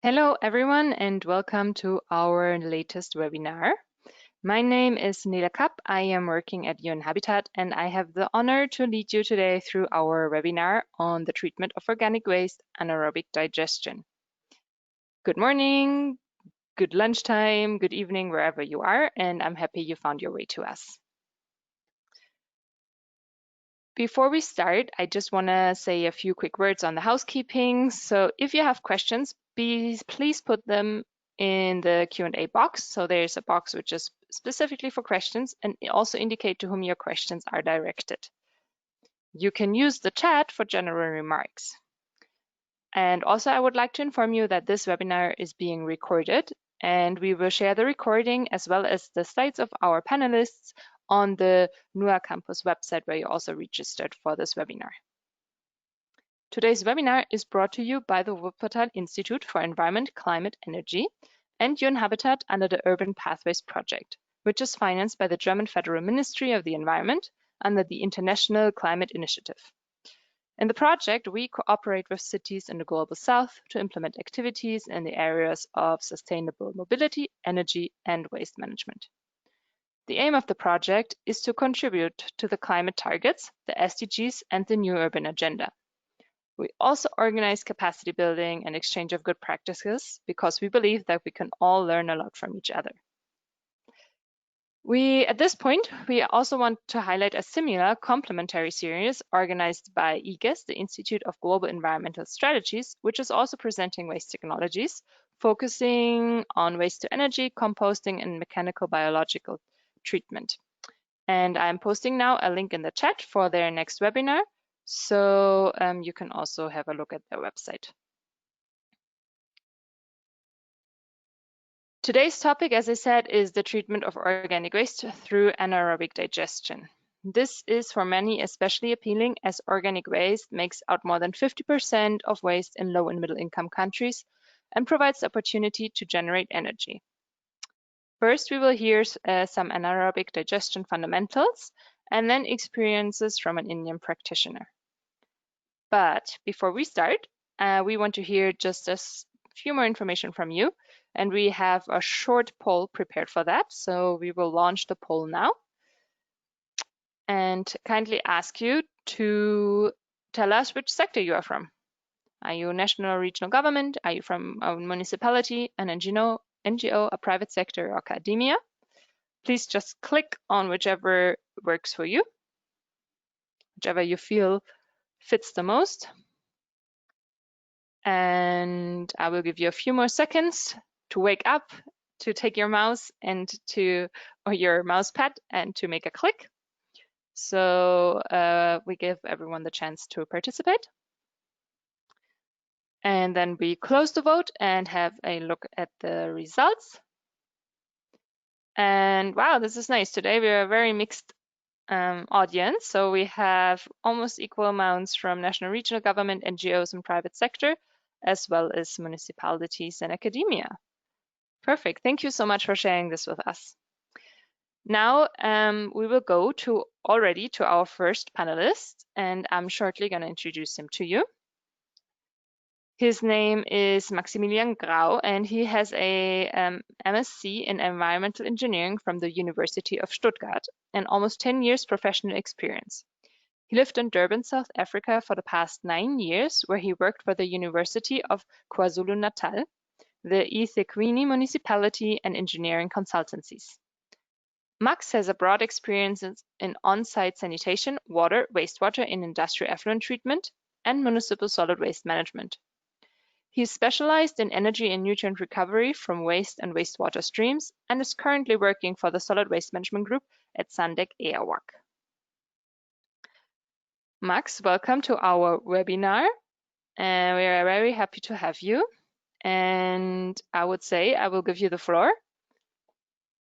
Hello, everyone, and welcome to our latest webinar. My name is Nela Kapp. I am working at UN Habitat, and I have the honor to lead you today through our webinar on the treatment of organic waste, anaerobic digestion. Good morning, good lunchtime, good evening, wherever you are, and I'm happy you found your way to us. Before we start, I just want to say a few quick words on the housekeeping. So if you have questions, please put them in the Q&A box. So there's a box which is specifically for questions and also indicate to whom your questions are directed. You can use the chat for general remarks. And also I would like to inform you that this webinar is being recorded, and we will share the recording as well as the slides of our panelists on the NUA Campus website, where you also registered for this webinar. Today's webinar is brought to you by the Wuppertal Institute for Environment, Climate, Energy and UN Habitat under the Urban Pathways Project, which is financed by the German Federal Ministry of the Environment under the International Climate Initiative. In the project, we cooperate with cities in the Global South to implement activities in the areas of sustainable mobility, energy, and waste management. The aim of the project is to contribute to the climate targets, the SDGs, and the new urban agenda. We also organize capacity building and exchange of good practices because we believe that we can all learn a lot from each other. At this point, we also want to highlight a similar complementary series organized by IGES, the Institute of Global Environmental Strategies, which is also presenting waste technologies, focusing on waste to energy, composting, and mechanical biological treatment. And I'm posting now a link in the chat for their next webinar, so you can also have a look at their website. Today's topic, as I said, is the treatment of organic waste through anaerobic digestion. This is for many especially appealing, as organic waste makes out more than 50% of waste in low and middle income countries and provides the opportunity to generate energy. First, we will hear some anaerobic digestion fundamentals and then experiences from an Indian practitioner. But before we start, we want to hear just a few more information from you, and we have a short poll prepared for that. So we will launch the poll now and kindly ask you to tell us which sector you are from. Are you national or regional government? Are you from a municipality, an NGO, a private sector, or academia? Please just click on whichever works for you, whichever you feel fits the most. And I will give you a few more seconds to wake up, to take your mouse and or your mouse pad and to make a click. So we give everyone the chance to participate. And then we close the vote and have a look at the results. And wow, this is nice. Today we are a very mixed audience. So we have almost equal amounts from national regional government, NGOs, and private sector, as well as municipalities and academia. Perfect. Thank you so much for sharing this with us. Now we will go already to our first panelist, and I'm shortly going to introduce him to you. His name is Maximilian Grau, and he has a MSc in environmental engineering from the University of Stuttgart and almost 10 years professional experience. He lived in Durban, South Africa for the past 9 years, where he worked for the University of KwaZulu-Natal, the eThekwini municipality, and engineering consultancies. Max has a broad experience in on-site sanitation, water, wastewater in industrial effluent treatment, and municipal solid waste management. He is specialized in energy and nutrient recovery from waste and wastewater streams and is currently working for the Solid Waste Management Group at Sandek Airwalk. Max, welcome to our webinar, and we are very happy to have you. And I would say I will give you the floor,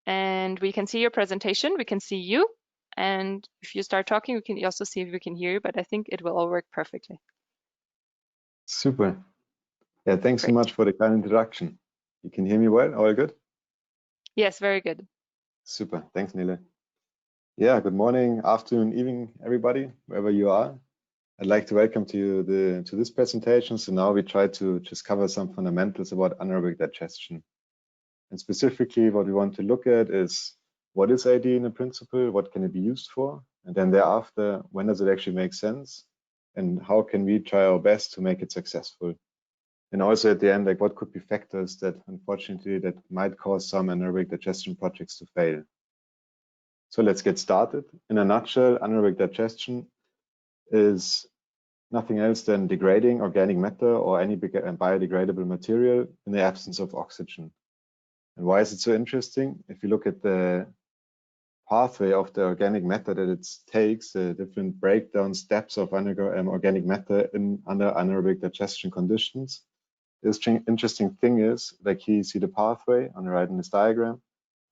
and we can see your presentation, we can see you, and if you start talking, we can also see if we can hear you, but I think it will all work perfectly. Super. Yeah, thanks so much for the kind introduction. You can hear me well? All good? Yes, very good. Super. Thanks, Nele. Yeah, good morning, afternoon, evening, everybody, wherever you are. I'd like to welcome you to this presentation. So now we try to just cover some fundamentals about anaerobic digestion. And specifically what we want to look at is what is AD in a principle, what can it be used for? And then thereafter, when does it actually make sense? And how can we try our best to make it successful? And also at the end, like what could be factors that unfortunately that might cause some anaerobic digestion projects to fail? So let's get started. In a nutshell, anaerobic digestion is nothing else than degrading organic matter or any biodegradable material in the absence of oxygen. And why is it so interesting? If you look at the pathway of the organic matter that it takes, the different breakdown steps of organic matter under anaerobic digestion conditions, this interesting thing is, like here you see the pathway on the right in this diagram.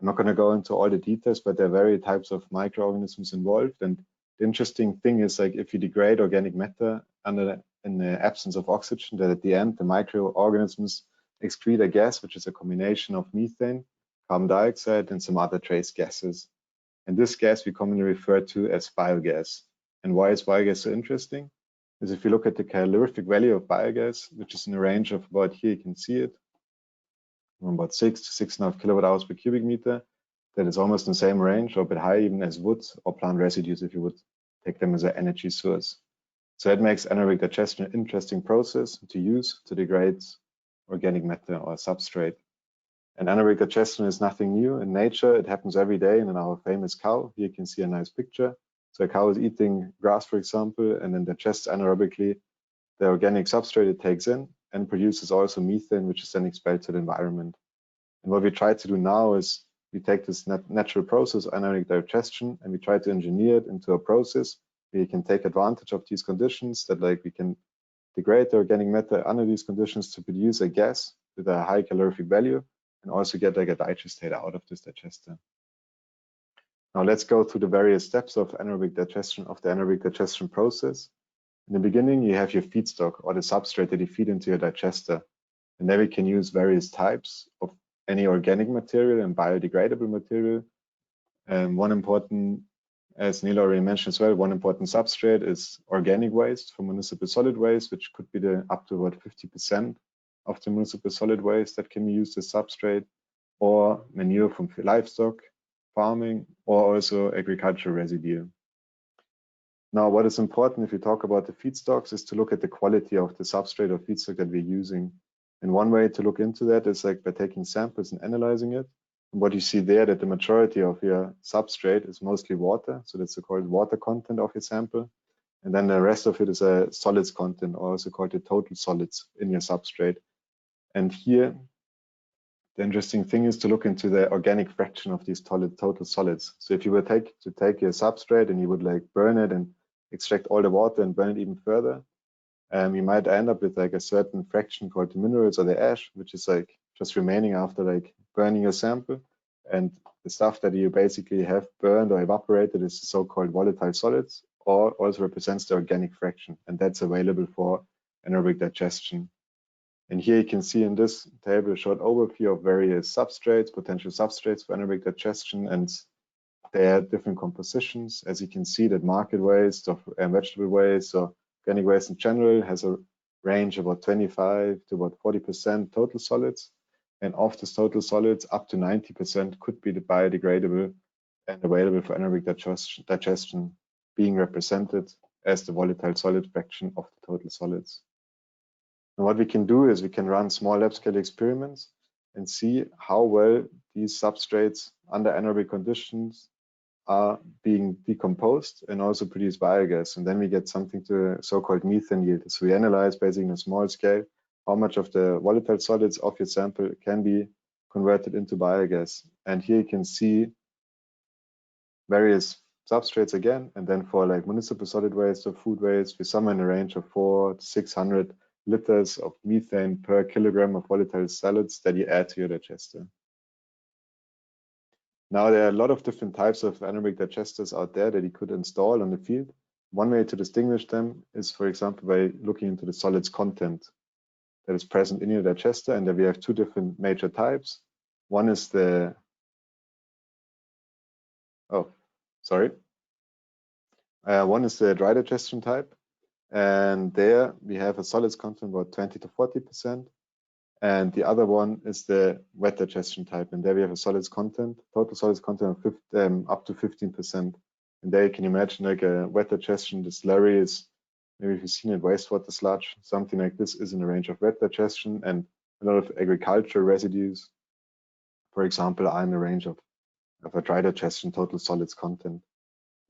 I'm not going to go into all the details, but there are various types of microorganisms involved. And the interesting thing is, like if you degrade organic matter in the absence of oxygen, that at the end the microorganisms excrete a gas, which is a combination of methane, carbon dioxide, and some other trace gases. And this gas we commonly refer to as biogas. And why is biogas so interesting? Is if you look at the calorific value of biogas, which is in a range of about, here you can see it, from about 6 to 6.5 kilowatt hours per cubic meter, that is almost in the same range or a bit higher even as wood or plant residues if you would take them as an energy source. So that makes anaerobic digestion an interesting process to use to degrade organic matter or substrate. And anaerobic digestion is nothing new in nature. It happens every day in our famous cow. Here you can see a nice picture. So a cow is eating grass, for example, and then digests anaerobically the organic substrate it takes in and produces also methane, which is then expelled to the environment. And what we try to do now is we take this natural process, anaerobic digestion, and we try to engineer it into a process where you can take advantage of these conditions, that like we can degrade the organic matter under these conditions to produce a gas with a high calorific value and also get like a digestate out of this digester. Now let's go through the various steps of anaerobic digestion, of the anaerobic digestion process. In the beginning, you have your feedstock or the substrate that you feed into your digester. And then we can use various types of any organic material and biodegradable material. One important, as Neil already mentioned as well, one important substrate is organic waste from municipal solid waste, which could be up to about 50% of the municipal solid waste that can be used as substrate, or manure from livestock farming, or also agricultural residue. Now, what is important if you talk about the feedstocks is to look at the quality of the substrate or feedstock that we're using. And one way to look into that is like by taking samples and analyzing it. And what you see there, that the majority of your substrate is mostly water. So that's the called water content of your sample. And then the rest of it is a solids content, or also called the total solids in your substrate. And here, the interesting thing is to look into the organic fraction of these total solids. So if you were to take your substrate and you would like burn it and extract all the water and burn it even further, you might end up with like a certain fraction called the minerals or the ash, which is like just remaining after like burning your sample. And the stuff that you basically have burned or evaporated is the so-called volatile solids, or also represents the organic fraction, and that's available for anaerobic digestion. And here you can see in this table a short overview of various substrates, potential substrates for anaerobic digestion, and their different compositions. As you can see, that market waste of vegetable waste or organic waste in general has a range of about 25 to about 40% total solids. And of this total solids, up to 90% could be the biodegradable and available for anaerobic digestion, being represented as the volatile solid fraction of the total solids. And what we can do is we can run small lab scale experiments and see how well these substrates under anaerobic conditions are being decomposed and also produce biogas. And then we get something to so-called methane yield. So we analyze basically on a small scale how much of the volatile solids of your sample can be converted into biogas. And here you can see various substrates again. And then for like municipal solid waste or food waste, we're somewhere in the range of 400 to 600 liters of methane per kilogram of volatile solids that you add to your digester. Now, there are a lot of different types of anaerobic digesters out there that you could install on the field. One way to distinguish them is, for example, by looking into the solids content that is present in your digester. And there we have two different major types. One is the, one is the dry digestion type. And there we have a solids content about 20 to 40%. And the other one is the wet digestion type. And there we have a solids content, total solids content of up to 15%. And there you can imagine like a wet digestion, the slurry is, maybe if you've seen it, wastewater sludge, something like this is in the range of wet digestion, and a lot of agricultural residues, for example, are in the range of a dry digestion total solids content.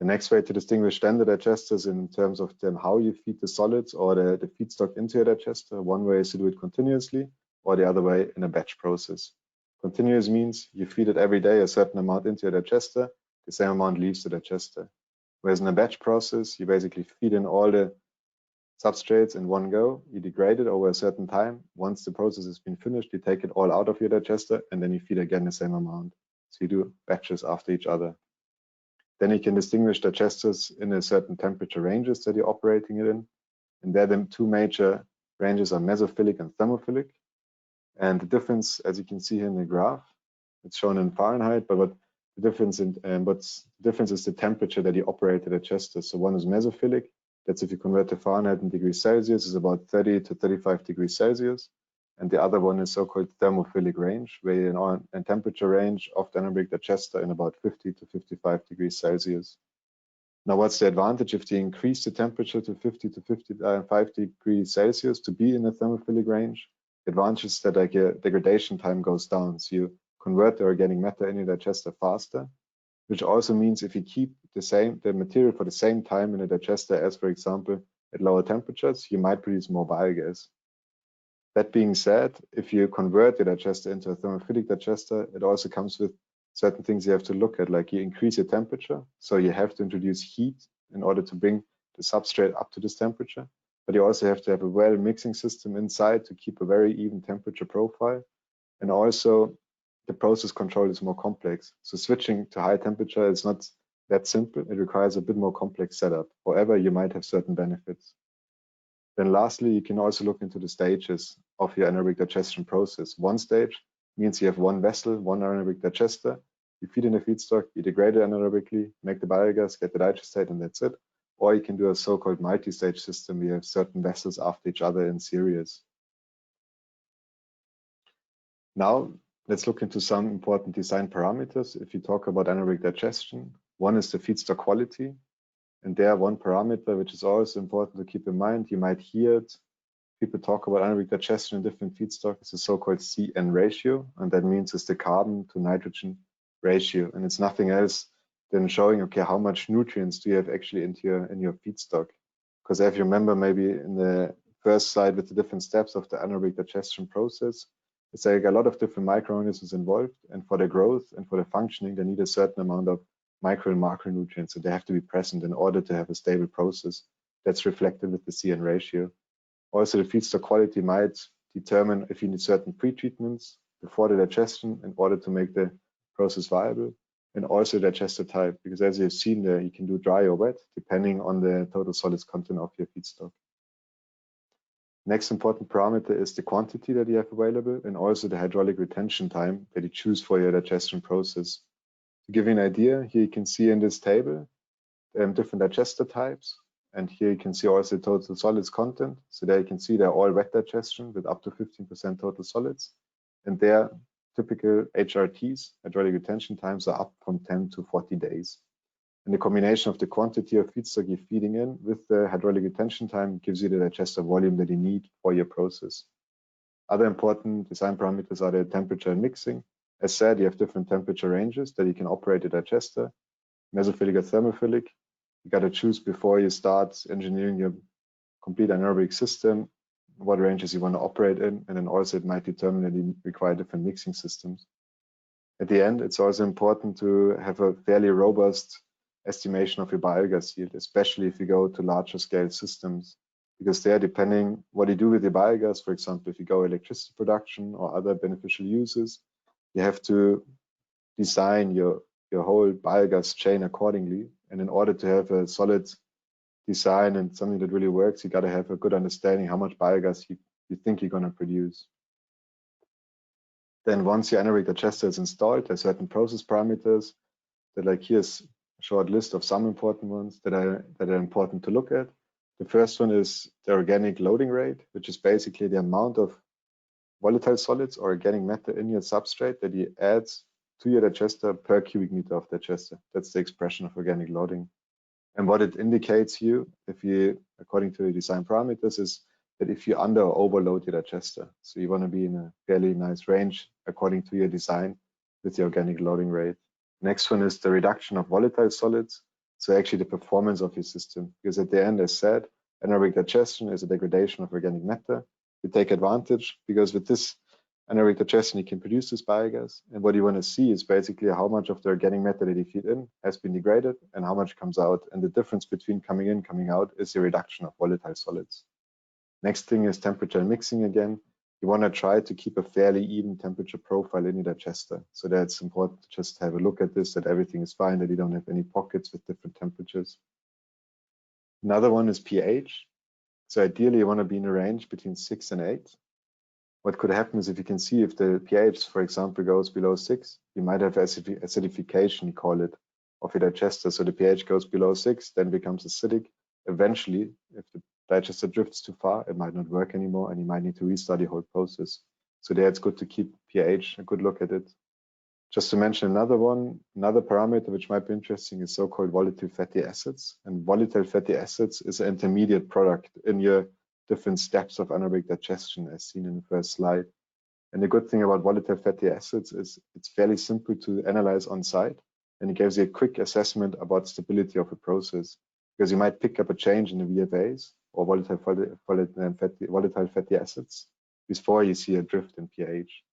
The next way to distinguish then the digesters in terms of then how you feed the solids or the feedstock into your digester. One way is to do it continuously, or the other way in a batch process. Continuous means you feed it every day a certain amount into your digester, the same amount leaves the digester. Whereas in a batch process, you basically feed in all the substrates in one go, you degrade it over a certain time. Once the process has been finished, you take it all out of your digester and then you feed again the same amount. So you do batches after each other. Then you can distinguish digesters in a certain temperature ranges that you're operating it in. And there the two major ranges are mesophilic and thermophilic. And the difference, as you can see here in the graph, it's shown in Fahrenheit, but what the difference is the temperature that you operate the digester. So one is mesophilic, that's if you convert to Fahrenheit in degrees Celsius, is about 30 to 35 degrees Celsius. And the other one is so-called thermophilic range, where you're in a temperature range of the anaerobic digester in about 50 to 55 degrees Celsius. Now, what's the advantage if you increase the temperature to 50 to 55 degrees Celsius to be in a thermophilic range? The advantage is that like your degradation time goes down. So you convert the organic matter in your digester faster, which also means if you keep the material for the same time in a digester as, for example, at lower temperatures, you might produce more biogas. That being said, if you convert the digester into a thermophilic digester, it also comes with certain things you have to look at, like you increase your temperature, so you have to introduce heat in order to bring the substrate up to this temperature, but you also have to have a well mixing system inside to keep a very even temperature profile, and also the process control is more complex. So switching to high temperature is not that simple. It requires a bit more complex setup. However, you might have certain benefits. Then lastly, you can also look into the stages of your anaerobic digestion process. One stage means you have one vessel, one anaerobic digester. You feed in the feedstock, you degrade it anaerobically, make the biogas, get the digestate, and that's it. Or you can do a so-called multi-stage system where you have certain vessels after each other in series. Now, let's look into some important design parameters. If you talk about anaerobic digestion, one is the feedstock quality. And there, one parameter which is always important to keep in mind, you might hear it. People talk about anaerobic digestion in different feedstocks. It's the so-called CN ratio, and that means it's the carbon to nitrogen ratio. And it's nothing else than showing, okay, how much nutrients do you have actually in your feedstock? Because if you remember maybe in the first slide with the different steps of the anaerobic digestion process, it's like a lot of different microorganisms involved, and for the growth and for the functioning, they need a certain amount of micro and macronutrients, so they have to be present in order to have a stable process that's reflected with the CN ratio. Also, the feedstock quality might determine if you need certain pretreatments before the digestion in order to make the process viable, and also digester type, because as you've seen there, you can do dry or wet depending on the total solids content of your feedstock. Next important parameter is the quantity that you have available, and also the hydraulic retention time that you choose for your digestion process. To give you an idea, here you can see in this table different digester types, and here you can see also the total solids content. So there you can see they're all wet digestion with up to 15% total solids, and their typical HRTs, hydraulic retention times, are up from 10 to 40 days. And the combination of the quantity of feedstock you're feeding in with the hydraulic retention time gives you the digester volume that you need for your process. Other important design parameters are the temperature and mixing. As said, you have different temperature ranges that you can operate a digester, mesophilic or thermophilic. You got to choose before you start engineering your complete anaerobic system what ranges you want to operate in, and then also it might determine that you require different mixing systems. At the end, it's also important to have a fairly robust estimation of your biogas yield, especially if you go to larger scale systems, because there, depending what you do with your biogas, for example, if you go electricity production or other beneficial uses, you have to design your whole biogas chain accordingly. And in order to have a solid design and something that really works, you got to have a good understanding how much biogas you think you're going to produce. Then once your anaerobic digester is installed, there's certain process parameters that, like, here's a short list of some important ones that are important to look at. The first one is the organic loading rate, which is basically the amount of volatile solids or organic matter in your substrate that you add to your digester per cubic meter of digester. That's the expression of organic loading. And what it indicates you, if you, according to the design parameters, is that if you under or overload your digester, so you want to be in a fairly nice range according to your design with the organic loading rate. Next one is the reduction of volatile solids, so actually the performance of your system, because at the end, as said, anaerobic digestion is a degradation of organic matter. You take advantage because with this anaerobic digestion, you can produce this biogas. And what you want to see is basically how much of the organic matter that you feed in has been degraded and how much comes out. And the difference between coming in, coming out is the reduction of volatile solids. Next thing is temperature mixing again. You want to try to keep a fairly even temperature profile in your digester. So that's important to just have a look at this, that everything is fine, that you don't have any pockets with different temperatures. Another one is pH. So ideally you want to be in a range between 6 and 8. What could happen is if you can see if the pH, for example, goes below 6, you might have acidification, you call it, of your digester. So the pH goes below 6, then becomes acidic. Eventually, if the digester drifts too far, it might not work anymore and you might need to restart the whole process. So there it's good to keep pH, a good look at it. Just to mention another one, another parameter which might be interesting is so-called volatile fatty acids. And volatile fatty acids is an intermediate product in your different steps of anaerobic digestion as seen in the first slide. And the good thing about volatile fatty acids is it's fairly simple to analyze on site, and it gives you a quick assessment about stability of a process, because you might pick up a change in the VFAs or volatile fatty acids before you see a drift in pH.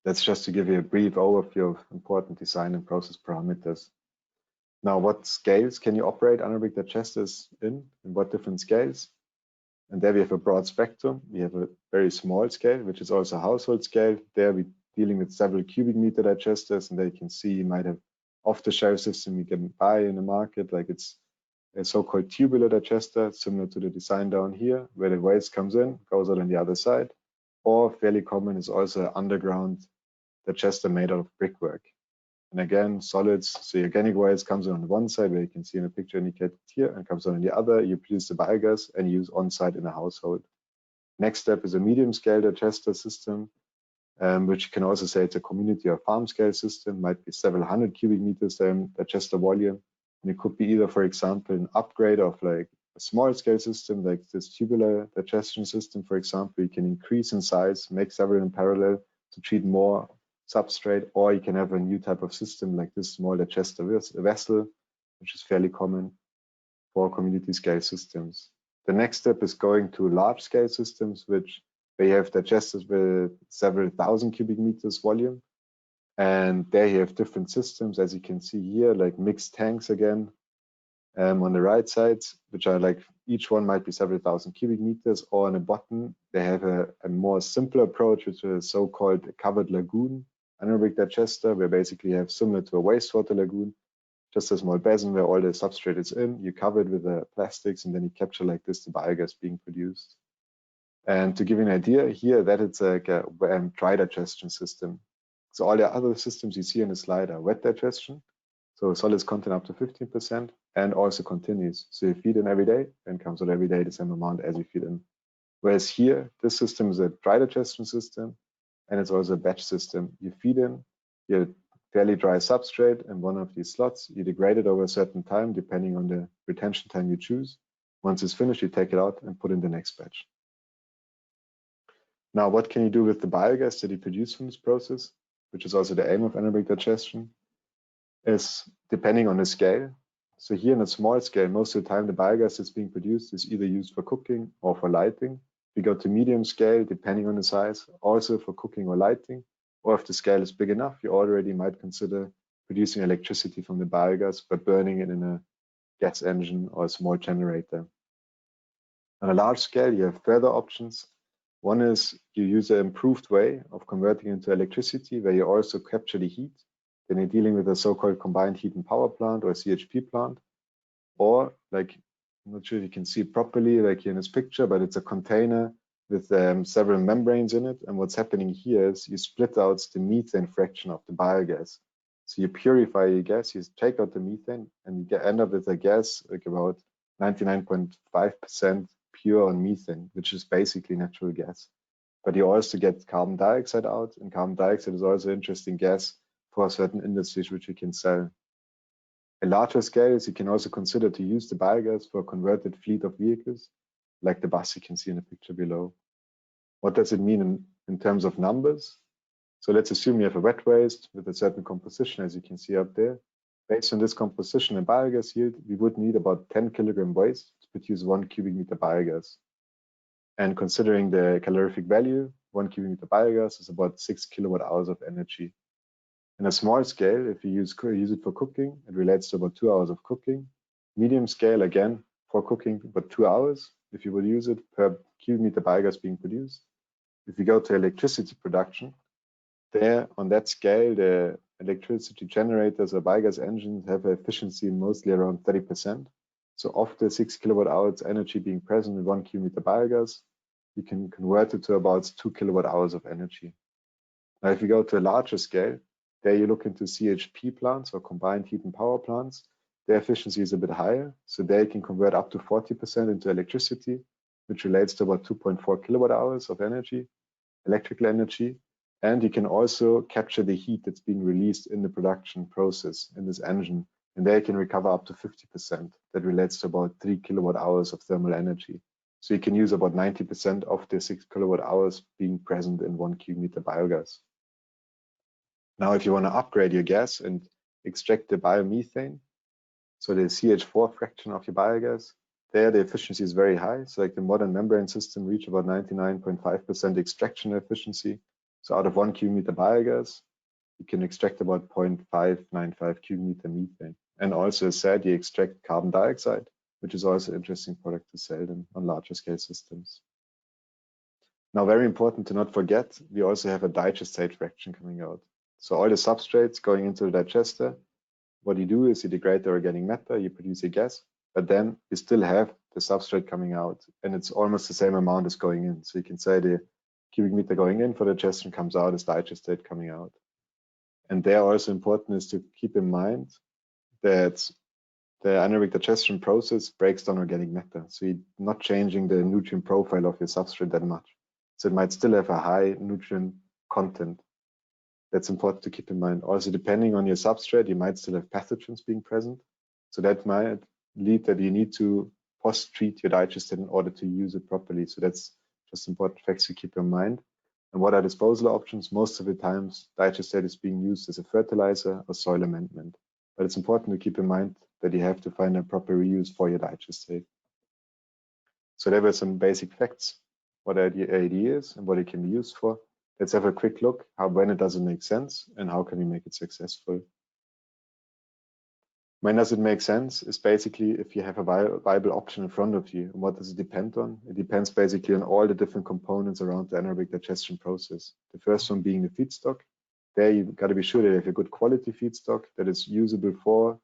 That's just to give you a brief overview of important design and process parameters. Now, what scales can you operate anaerobic digesters in what different scales? And there we have a broad spectrum. We have a very small scale, which is also a household scale. There we're dealing with several cubic meter digesters, and there you can see you might have off-the-shelf system you can buy in the market, like it's a so-called tubular digester, similar to the design down here, where the waste comes in, goes out on the other side. Or fairly common is also an underground digester made out of brickwork. And again, solids, so organic waste comes in on one side, where you can see in the picture indicated here, and comes on the other. You produce the biogas and use on-site in a household. Next step is a medium-scale digester system, which you can also say it's a community or farm-scale system, might be several hundred cubic meters digester volume. And it could be either, for example, an upgrade of like a small-scale system, like this tubular digestion system, for example. You can increase in size, make several in parallel to treat more substrate, or you can have a new type of system like this small digester vessel, which is fairly common for community scale systems. The next step is going to large scale systems, which they have digesters with several thousand cubic meters volume. And there you have different systems, as you can see here, like mixed tanks again on the right side, which are like each one might be several thousand cubic meters, or on the bottom they have a more simpler approach, which is so-called covered lagoon anaerobic digester, where basically you have similar to a wastewater lagoon, just a small basin where all the substrate is in, you cover it with the plastics, and then you capture like this the biogas being produced. And to give you an idea here, that it's like a dry digestion system. So all the other systems you see on the slide are wet digestion, so solids content up to 15%, and also continuous. So you feed in every day and comes out every day the same amount as you feed in. Whereas here, this system is a dry digestion system, and it's also a batch system. You feed in your fairly dry substrate in one of these slots, you degrade it over a certain time, depending on the retention time you choose. Once it's finished, you take it out and put in the next batch. Now, what can you do with the biogas that you produce from this process, which is also the aim of anaerobic digestion, is depending on the scale. So here in a small scale, most of the time the biogas that's being produced is either used for cooking or for lighting. We go to medium scale, depending on the size, also for cooking or lighting. Or if the scale is big enough, you already might consider producing electricity from the biogas by burning it in a gas engine or a small generator. On a large scale, you have further options. One is you use an improved way of converting into electricity, where you also capture the heat. Then you're dealing with a so-called combined heat and power plant or CHP plant. Or like, I'm not sure if you can see it properly, like here in this picture, but it's a container with several membranes in it. And what's happening here is you split out the methane fraction of the biogas. So you purify your gas, you take out the methane, and you end up with a gas like about 99.5% pure on methane, which is basically natural gas. But you also get carbon dioxide out, and carbon dioxide is also an interesting gas for certain industries which you can sell. At larger scales, you can also consider to use the biogas for a converted fleet of vehicles, like the bus you can see in the picture below. What does it mean in terms of numbers? So let's assume you have a wet waste with a certain composition, as you can see up there. Based on this composition and biogas yield, we would need about 10 kilogram waste to produce 1 cubic meter biogas. And considering the calorific value, 1 cubic meter biogas is about 6 kilowatt hours of energy. In a small scale, if you use it for cooking, it relates to about 2 hours of cooking. Medium scale, again, for cooking, but 2 hours if you would use it per cubic meter biogas being produced. If you go to electricity production, there on that scale, the electricity generators or biogas engines have an efficiency mostly around 30%. So of the 6 kilowatt hours energy being present in 1 cubic meter biogas, you can convert it to about 2 kilowatt hours of energy. Now, if you go to a larger scale, there you look into CHP plants or combined heat and power plants. Their efficiency is a bit higher, so they can convert up to 40% into electricity, which relates to about 2.4 kilowatt hours of energy, electrical energy. And you can also capture the heat that's being released in the production process in this engine, and they can recover up to 50%. That relates to about 3 kilowatt hours of thermal energy. So you can use about 90% of the 6 kilowatt hours being present in 1 cubic meter biogas. Now, if you want to upgrade your gas and extract the biomethane, so the CH4 fraction of your biogas, there the efficiency is very high. So like the modern membrane system reach about 99.5% extraction efficiency. So out of 1 cubic meter biogas, you can extract about 0.595 cubic meter methane. And also, as said, you extract carbon dioxide, which is also an interesting product to sell them on larger scale systems. Now, very important to not forget, we also have a digestate fraction coming out. So all the substrates going into the digester, what you do is you degrade the organic matter, you produce a gas, but then you still have the substrate coming out, and it's almost the same amount as going in. So you can say the cubic meter going in for digestion comes out as digestate coming out. And there also important is to keep in mind that the anaerobic digestion process breaks down organic matter. So you're not changing the nutrient profile of your substrate that much. So it might still have a high nutrient content. That's important to keep in mind. Also, depending on your substrate, you might still have pathogens being present. So that might lead that you need to post-treat your digestate in order to use it properly. So that's just important facts to keep in mind. And what are disposal options? Most of the times, digestate is being used as a fertilizer or soil amendment. But it's important to keep in mind that you have to find a proper reuse for your digestate. So there were some basic facts, what AD is and what it can be used for. Let's have a quick look when it doesn't make sense and how can we make it successful. When does it make sense is basically if you have a viable option in front of you. And what does it depend on? It depends basically on all the different components around the anaerobic digestion process. The first one being the feedstock. There you've got to be sure that you have a good quality feedstock that is usable for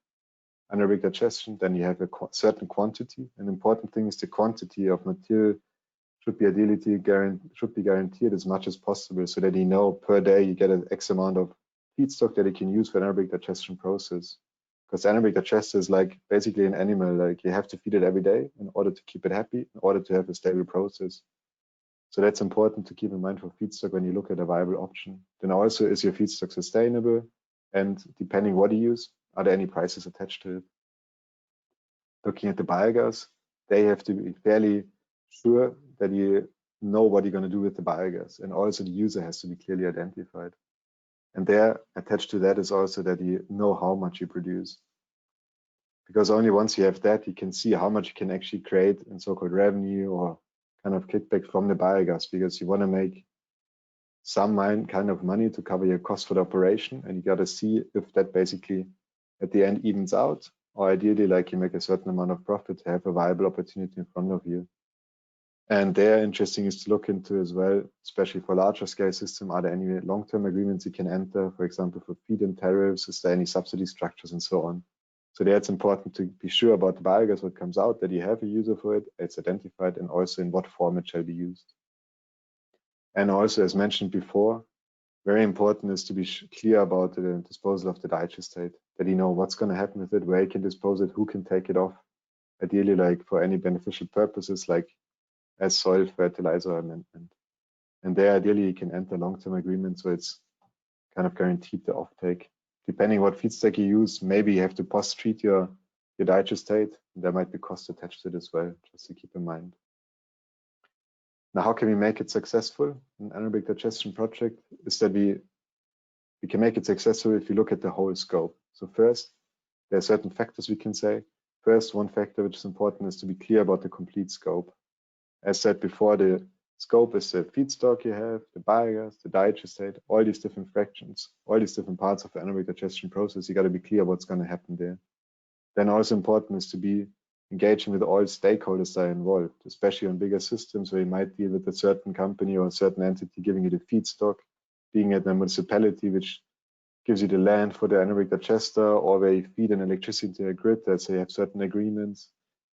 anaerobic digestion. Then you have a certain quantity. An important thing is the quantity of material should be guaranteed as much as possible, so that you know per day you get an X amount of feedstock that you can use for anaerobic digestion process. Because anaerobic digester is like basically an animal, like you have to feed it every day in order to keep it happy, in order to have a stable process. So that's important to keep in mind for feedstock when you look at a viable option. Then also, is your feedstock sustainable? And depending what you use, are there any prices attached to it? Looking at the biogas, they have to be fairly sure that you know what you're going to do with the biogas, and also the user has to be clearly identified. And there, attached to that is also that you know how much you produce, because only once you have that, you can see how much you can actually create in so-called revenue or kind of kickback from the biogas, because you want to make some kind of money to cover your cost for the operation, and you got to see if that basically at the end evens out, or ideally like you make a certain amount of profit to have a viable opportunity in front of you. And there, interesting is to look into as well, especially for larger scale system, are there any long-term agreements you can enter, for example, for feed-in tariffs, is there any subsidy structures and so on. So there it's important to be sure about the biogas, what comes out, that you have a user for it, it's identified, and also in what form it shall be used. And also, as mentioned before, very important is to be clear about the disposal of the digestate, that you know what's going to happen with it, where you can dispose it, who can take it off, ideally like for any beneficial purposes, like as soil fertilizer amendment. And there, ideally, you can enter long-term agreements, so it's kind of guaranteed the offtake. Depending what feedstock you use, maybe you have to post-treat your digestate. There might be costs attached to it as well, just to keep in mind. Now, how can we make it successful? An anaerobic digestion project is that we can make it successful if you look at the whole scope. So first, there are certain factors we can say. First, one factor which is important is to be clear about the complete scope. As said before, the scope is the feedstock you have, the biogas, the digestate, all these different fractions, all these different parts of the anaerobic digestion process. You got to be clear what's going to happen there. Then also important is to be engaging with all stakeholders that are involved, especially on bigger systems where you might deal with a certain company or a certain entity giving you the feedstock, being at a municipality which gives you the land for the anaerobic digester, or where you feed an electricity into a grid that say you have certain agreements.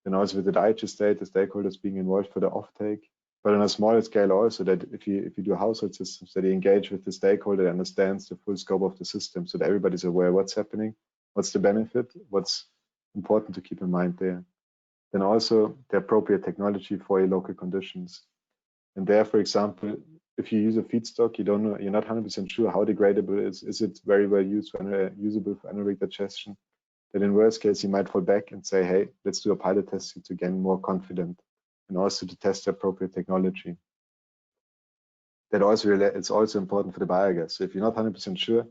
And also with the digestate, the stakeholders being involved for the offtake. But on a smaller scale also, that if you do household systems, that you engage with the stakeholder that understands the full scope of the system, so that everybody's aware what's happening, what's the benefit, what's important to keep in mind there. Then also the appropriate technology for your local conditions. And there, for example, if you use a feedstock, you don't know, you're not 100% sure how degradable it is. Is it very well usable for anaerobic digestion? Then in worst case, you might fall back and say, hey, let's do a pilot testing to gain more confidence and also to test the appropriate technology. That also it's also important for the biogas. So if you're not 100% sure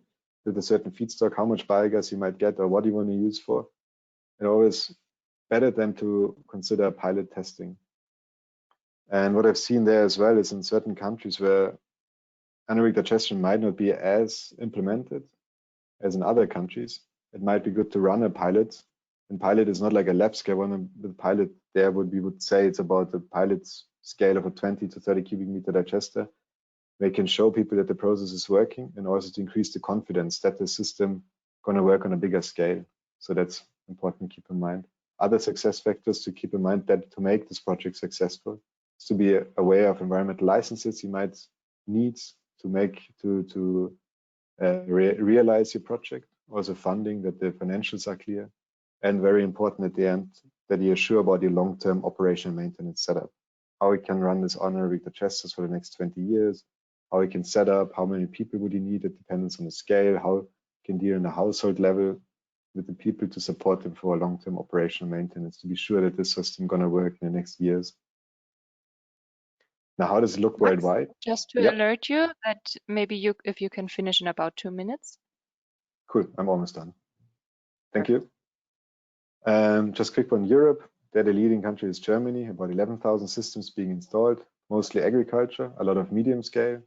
with a certain feedstock, how much biogas you might get or what you want to use for, it's always better than to consider pilot testing. And what I've seen there as well is in certain countries where anaerobic digestion might not be as implemented as in other countries, it might be good to run a pilot. And pilot is not like a lab scale one. The pilot there we would say it's about the pilot's scale of a 20 to 30 cubic meter digester. They can show people that the process is working and also to increase the confidence that the system going to work on a bigger scale. So that's important to keep in mind. Other success factors to keep in mind that to make this project successful is to be aware of environmental licenses you might need to make to realize your project. Also funding, that the financials are clear, and very important at the end that you're sure about your long-term operation and maintenance setup. How we can run this anaerobic digesters for the next 20 years, how we can set up, how many people would you need, it depends on the scale, how you can deal in the household level with the people to support them for a long-term operational maintenance, to be sure that this system going to work in the next years. Now, how does it look Max, worldwide? just to alert you that maybe if you can finish in about 2 minutes. Cool, I'm almost done. Thank you. Just quick on Europe. There, the leading country is Germany, about 11,000 systems being installed, mostly agriculture, a lot of medium scale.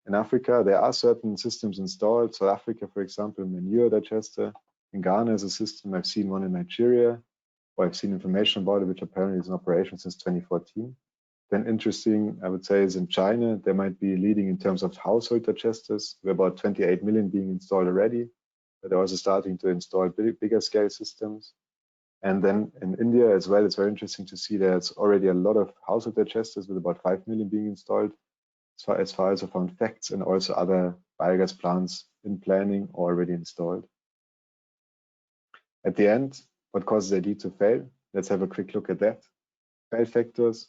In Africa, there are certain systems installed. South Africa, for example, manure digester. In Ghana is a system. I've seen one in Nigeria, or I've seen information about it, which apparently is in operation since 2014. Then interesting, I would say, is in China, there might be leading in terms of household digesters, with about 28 million being installed already, but they're also starting to install bigger scale systems. And then in India as well, it's very interesting to see there's already a lot of household digesters with about 5 million being installed, as far as I found facts, and also other biogas plants in planning or already installed. At the end, what causes ID to fail? Let's have a quick look at that. Fail factors.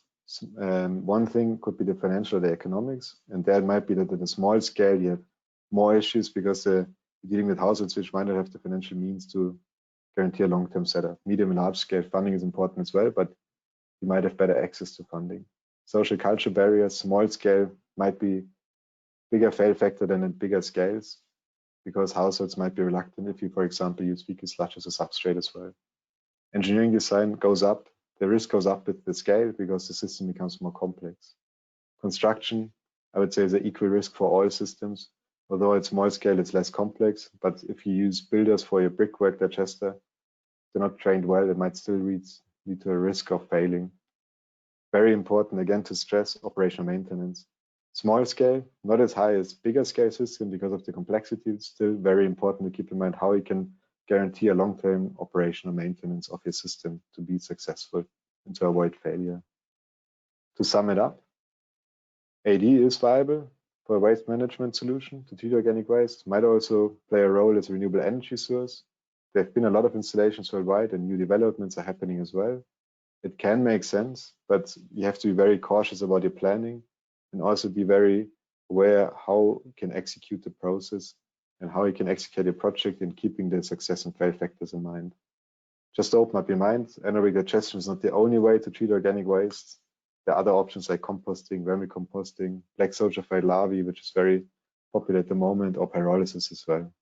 One thing could be the financial or the economics, and that might be that at a small scale you have more issues because you're dealing with households which might not have the financial means to guarantee a long-term setup. Medium and large scale funding is important as well, but you might have better access to funding. Social culture barriers, small scale might be bigger fail factor than at bigger scales, because households might be reluctant if you, for example, use fecal sludge as a substrate as well. Engineering design goes up, the risk goes up with the scale because the system becomes more complex. Construction, I would say, is an equal risk for all systems. Although at small scale, it's less complex, but if you use builders for your brickwork digester, they're not trained well, it might still lead to a risk of failing. Very important, again, to stress operational maintenance. Small scale, not as high as bigger scale system because of the complexity. It's still very important to keep in mind how you can guarantee a long-term operational maintenance of your system to be successful and to avoid failure. To sum it up, AD is viable for a waste management solution to treat organic waste, might also play a role as a renewable energy source. There have been a lot of installations worldwide and new developments are happening as well. it can make sense, but you have to be very cautious about your planning and also be very aware how you can execute the process and how you can execute your project in keeping the success and fail factors in mind. Just open up your mind. Anaerobic digestion is not the only way to treat organic waste. There are other options like composting, vermicomposting, black soldier fly larvae, which is very popular at the moment, or pyrolysis as well.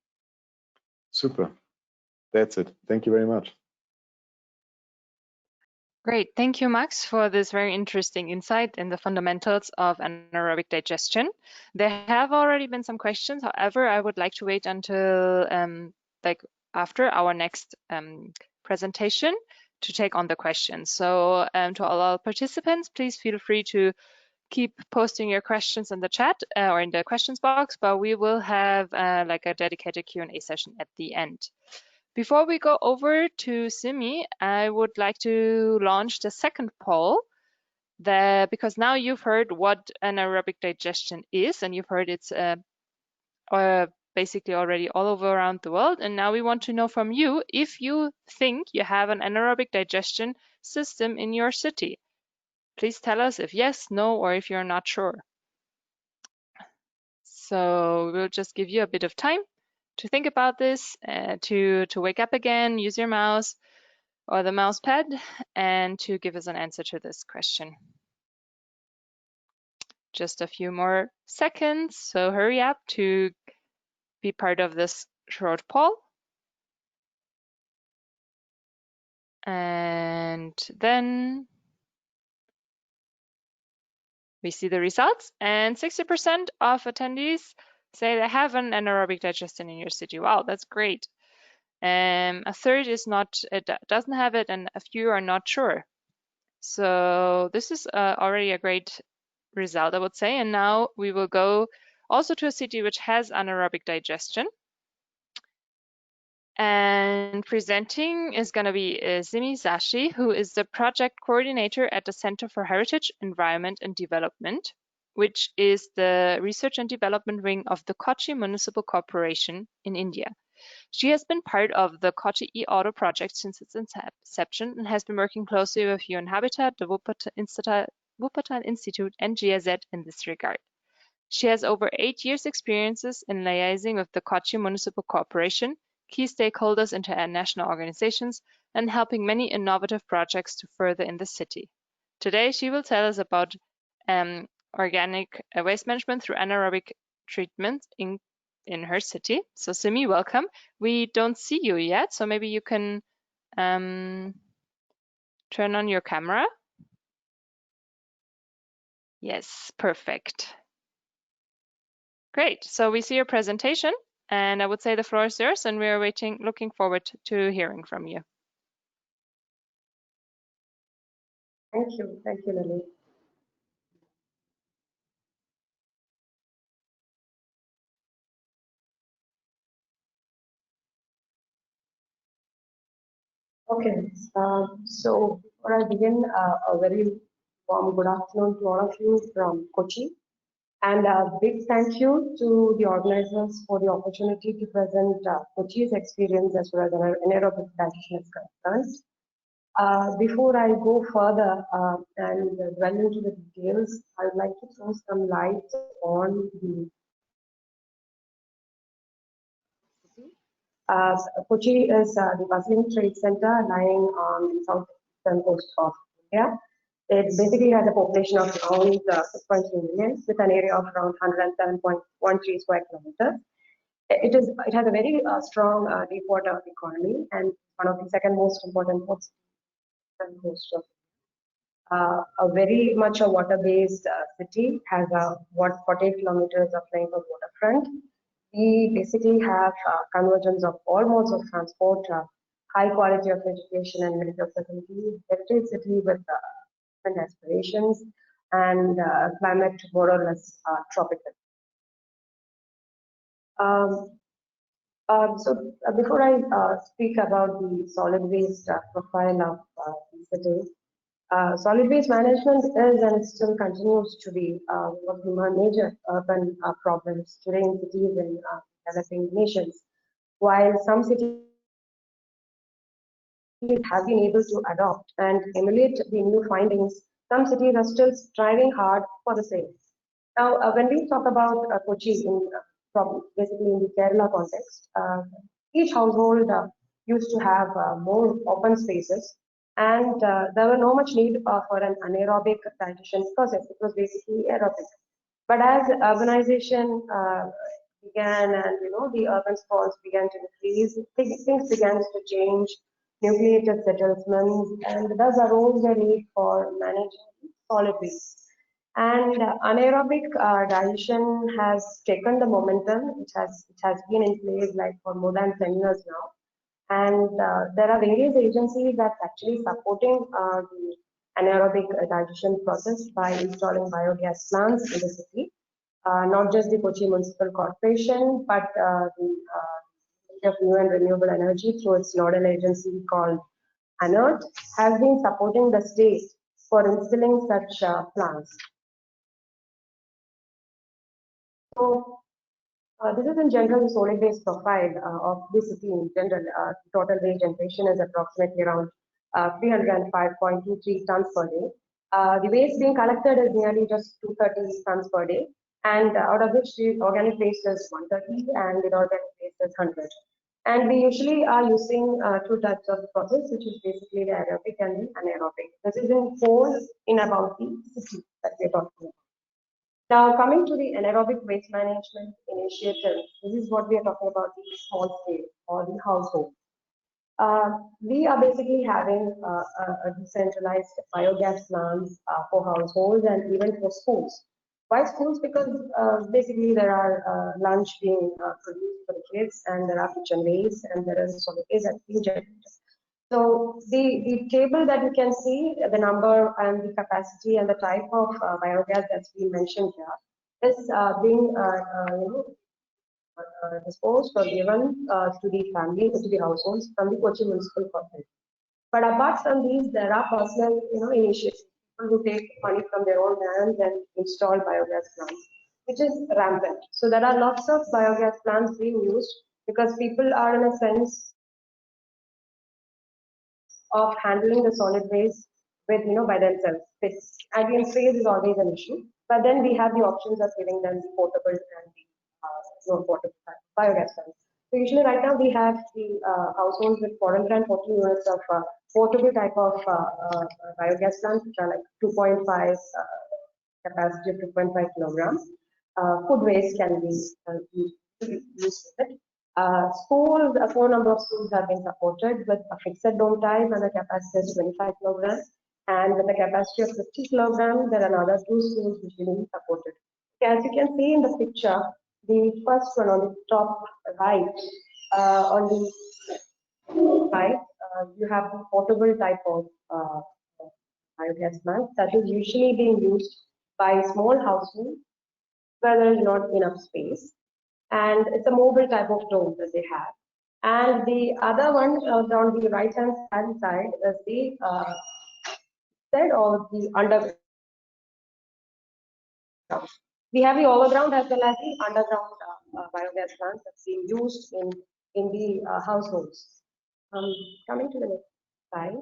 Super. That's it. Thank you very much. Great. Thank you, Max, for this very interesting insight in the fundamentals of anaerobic digestion. There have already been some questions. However, I would like to wait until after our next presentation to take on the questions. So to all our participants, please feel free to keep posting your questions in the chat or in the questions box, but we will have like a dedicated Q&A session at the end. Before we go over to Simi, I would like to launch the second poll because now you've heard what anaerobic digestion is, and you've heard it's basically already all over around the world. And now we want to know from you if you think you have an anaerobic digestion system in your city. Please tell us if yes, no, or if you're not sure. So we'll just give you a bit of time to think about this, to wake up again, use your mouse or the mouse pad, and to give us an answer to this question. Just a few more seconds, so hurry up to be part of this short poll. And then we see the results, and 60% of attendees say they have an anaerobic digestion in your city. Wow, that's great. A third is not, it doesn't have it, and a few are not sure. So this is already a great result, I would say. And now we will go also to a city which has anaerobic digestion. And presenting is going to be Simi Zashi, who is the project coordinator at the Center for Heritage, Environment and Development, which is the research and development wing of the Kochi Municipal Corporation in India. She has been part of the Kochi e-Auto project since its inception and has been working closely with UN Habitat, the Wuppertal Institute, and GIZ in this regard. She has over 8 years' experiences in liaising with the Kochi Municipal Corporation, key stakeholders, international organizations, and helping many innovative projects to further in the city. Today, she will tell us about organic waste management through anaerobic treatment in her city. So Simi, welcome. We don't see you yet, so maybe you can turn on your camera. Yes, perfect. Great, so we see your presentation, and I would say the floor is yours, and we are looking forward to hearing from you. Thank you, Lily. Okay, so before I begin, a very warm good afternoon to all of you from Kochi, and a big thank you to the organizers for the opportunity to present Kochi's experience as far as anaerobic digestion is concerned. Before I go further and dwell into the details, I would like to throw some light on the Kochi is the bustling trade center lying on the southeastern coast of India. It basically has a population of around 6.3 million with an area of around 107.13 square kilometers. It has a very strong deep water economy and one of the second most important ports on the coast of a very much a water-based city, has 48 kilometers of length of waterfront. We basically have convergence of all modes of transport, high quality of education and medical facilities, heritage city with different aspirations, and climate more or less tropical. Before I speak about the solid waste profile of the city, solid waste management is and still continues to be one of the major urban problems today in cities and developing nations. While some cities have been able to adopt and emulate the new findings, some cities are still striving hard for the same. Now, when we talk about Kochi, basically in the Kerala context, each household used to have more open spaces, and there were no much need for an anaerobic digestion process. It was basically aerobic. But as urbanization began, and the urban sprawls began to increase, things began to change. Nucleated settlements, and thus arose the need for managing solid waste. And anaerobic digestion has taken the momentum. It has been in place like for more than 10 years now. And there are various agencies that's actually supporting the anaerobic digestion process by installing biogas plants in the city. Not just the Kochi Municipal Corporation, but the of New and Renewable Energy through its nodal agency called ANERT has been supporting the state for installing such plants. So this is in general the solid waste profile of the city in general. Total waste generation is approximately around 305.23 tons per day. The waste being collected is nearly just 230 tons per day, and out of which the organic waste is 130 and the inorganic waste is 100. And we usually are using two types of process, which is basically the aerobic and the anaerobic. This is in whole in about the city that we're talking about. Now, coming to the anaerobic waste management initiative, this is what we are talking about, the small scale or the household. We are basically having a decentralized biogas plants for households and even for schools. Why schools? Because basically there are lunch being produced for the kids, and there are kitchen waste, and there is solid waste that's being generated. So the table that you can see, the number and the capacity and the type of biogas that's been mentioned here is being disposed or given to the family, to the households from the Kochi Municipal Corporation. But apart from these, there are personal, initiatives. People who take money from their own hands and install biogas plants, which is rampant. So there are lots of biogas plants being used because people are in a sense of handling the solid waste with, by themselves. Again, space is always an issue. But then we have the options of giving them the portable and the non-portable biogas plants. So usually right now we have the households with 440 units of portable type of biogas plants, which are like 2.5 capacity of 2.5 kilograms. Food waste can be used with it. Schools, a full number of schools have been supported with a fixed dome type and a capacity of 25 kilograms. And with a capacity of 50 kilograms, there are another two schools which will be supported. As you can see in the picture, the first one on the top right, on the right, you have the portable type of biogas plant that is usually being used by small households where there is not enough space. And it's a mobile type of dome that they have. And the other one on the right hand side is the side or the underground. We have the overground as well as the underground biogas plants that's being used in the households. Coming to the next slide,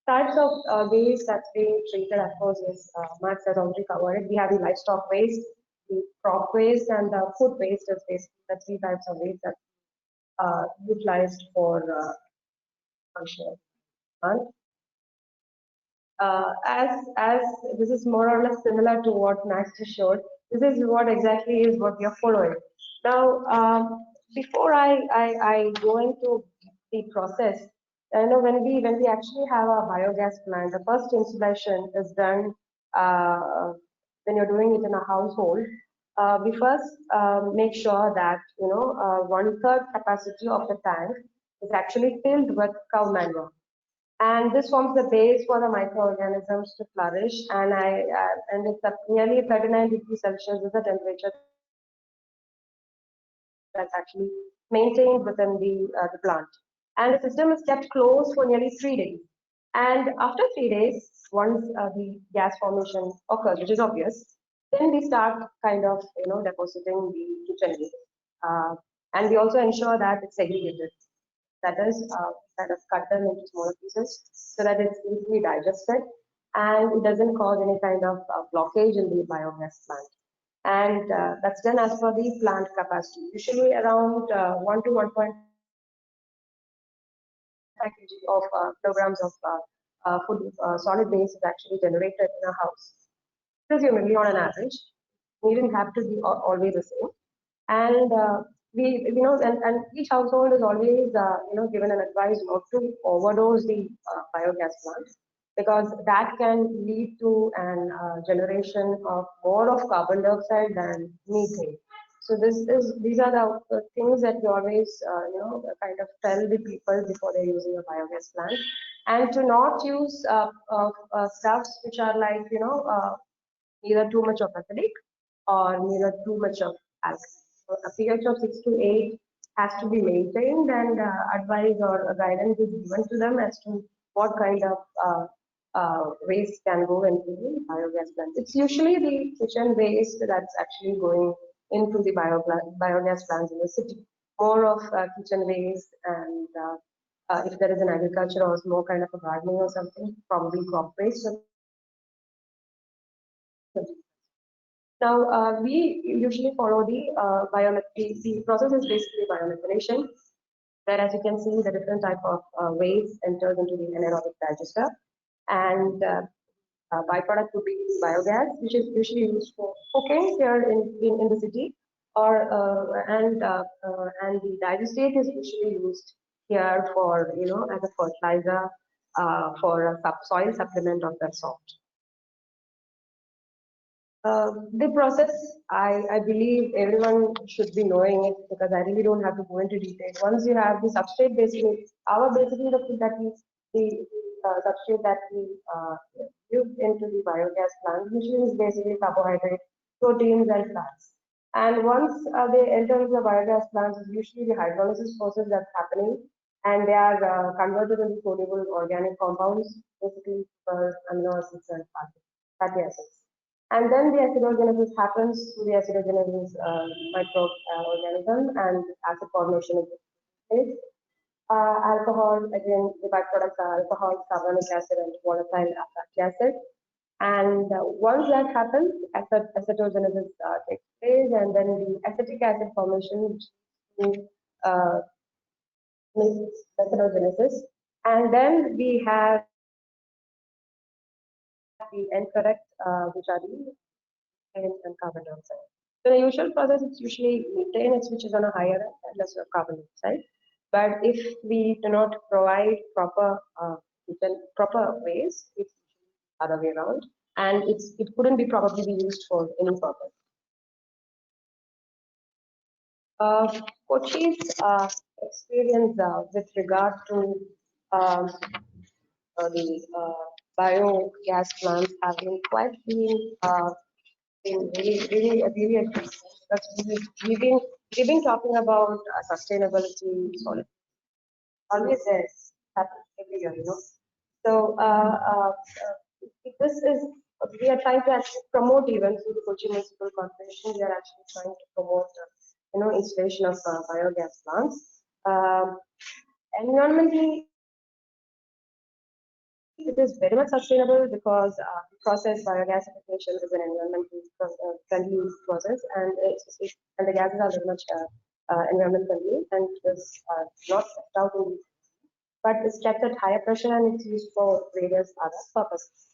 types of waste that's being treated, of course, is Max has already covered it. We have the livestock waste, the crop waste, and the food waste is basically the three types of waste that are utilized for functional plants. As this is more or less similar to what Max just showed, this is what exactly is what we are following. Now, before I go into the process, I know when we actually have a biogas plant, the first installation is done when you're doing it in a household. We first make sure that 1/3 capacity of the tank is actually filled with cow manure. And this forms the base for the microorganisms to flourish. And it's nearly 39 degrees Celsius is the temperature that's actually maintained within the plant. And the system is kept closed for nearly 3 days. And after 3 days, once the gas formation occurs, which is obvious, then we start kind of depositing the kitchen waste. And we also ensure that it's segregated. That is, kind of cut them into smaller pieces so that it's easily digested and it doesn't cause any kind of blockage in the biogas plant. And that's done as per the plant capacity, usually around 1 to 1.5 kg of kilograms of food solid waste is actually generated in a house. Presumably on an average, needn't have to be always the same. And and each household is always given an advice not to overdose the biogas plants because that can lead to an generation of more of carbon dioxide than methane. So these are the things that we always kind of tell the people before they're using a biogas plant, and to not use stuffs which are like neither too much of acidic or neither too much of alkaline. So a pH of 6 to 8 has to be maintained, and advice or guidance is given to them as to what kind of waste can go into the biogas plant. It's usually the kitchen waste that's actually going into the biogas plants in the city. More of kitchen waste, and if there is an agriculture or more kind of a gardening or something, probably crop waste. Now, we usually follow the the process is basically biomethylation, where as you can see, the different type of waste enters into the anaerobic digester, and byproduct would be biogas, which is usually used for cooking here in the city, or and the digestate is usually used here for as a fertilizer for a soil supplement of that sort. The process, I believe everyone should be knowing it because I really don't have to go into detail. Once you have the substrate, basically the food that the substrate that we use into the biogas plant, which is basically carbohydrate, proteins, and fats. And once they enter into the biogas plants, it's usually the hydrolysis process that's happening, and they are converted into soluble organic compounds, basically amino acids and fatty acids. And then the acidogenesis happens through the acidogenesis microorganism, and acid formation is taken place. Alcohol, again, the byproducts are alcohol, carbonic acid, and volatile fatty acid. And once that happens, acetogenesis takes place, and then the acetic acid formation, which is acidogenesis. And then we have the end product, which are the methane and carbon dioxide. So in the usual process, it's usually methane, which is on a higher end, and less of carbon dioxide. But if we do not provide proper waste, it's the other way around, and it couldn't be probably be used for any purpose. Kochi's experience with regard to the biogas plants have been quite been really because we've been talking about sustainability solid always there happens every year, So this is we are trying to actually promote, even through the Kochi Municipal Corporation. We are actually trying to promote installation of biogas plants. Environmentally, it is very much sustainable because process biogasification is an environmentally friendly process, and and the gases are very much environment friendly, and it is not kept out in, but it's kept at higher pressure and it's used for various other purposes.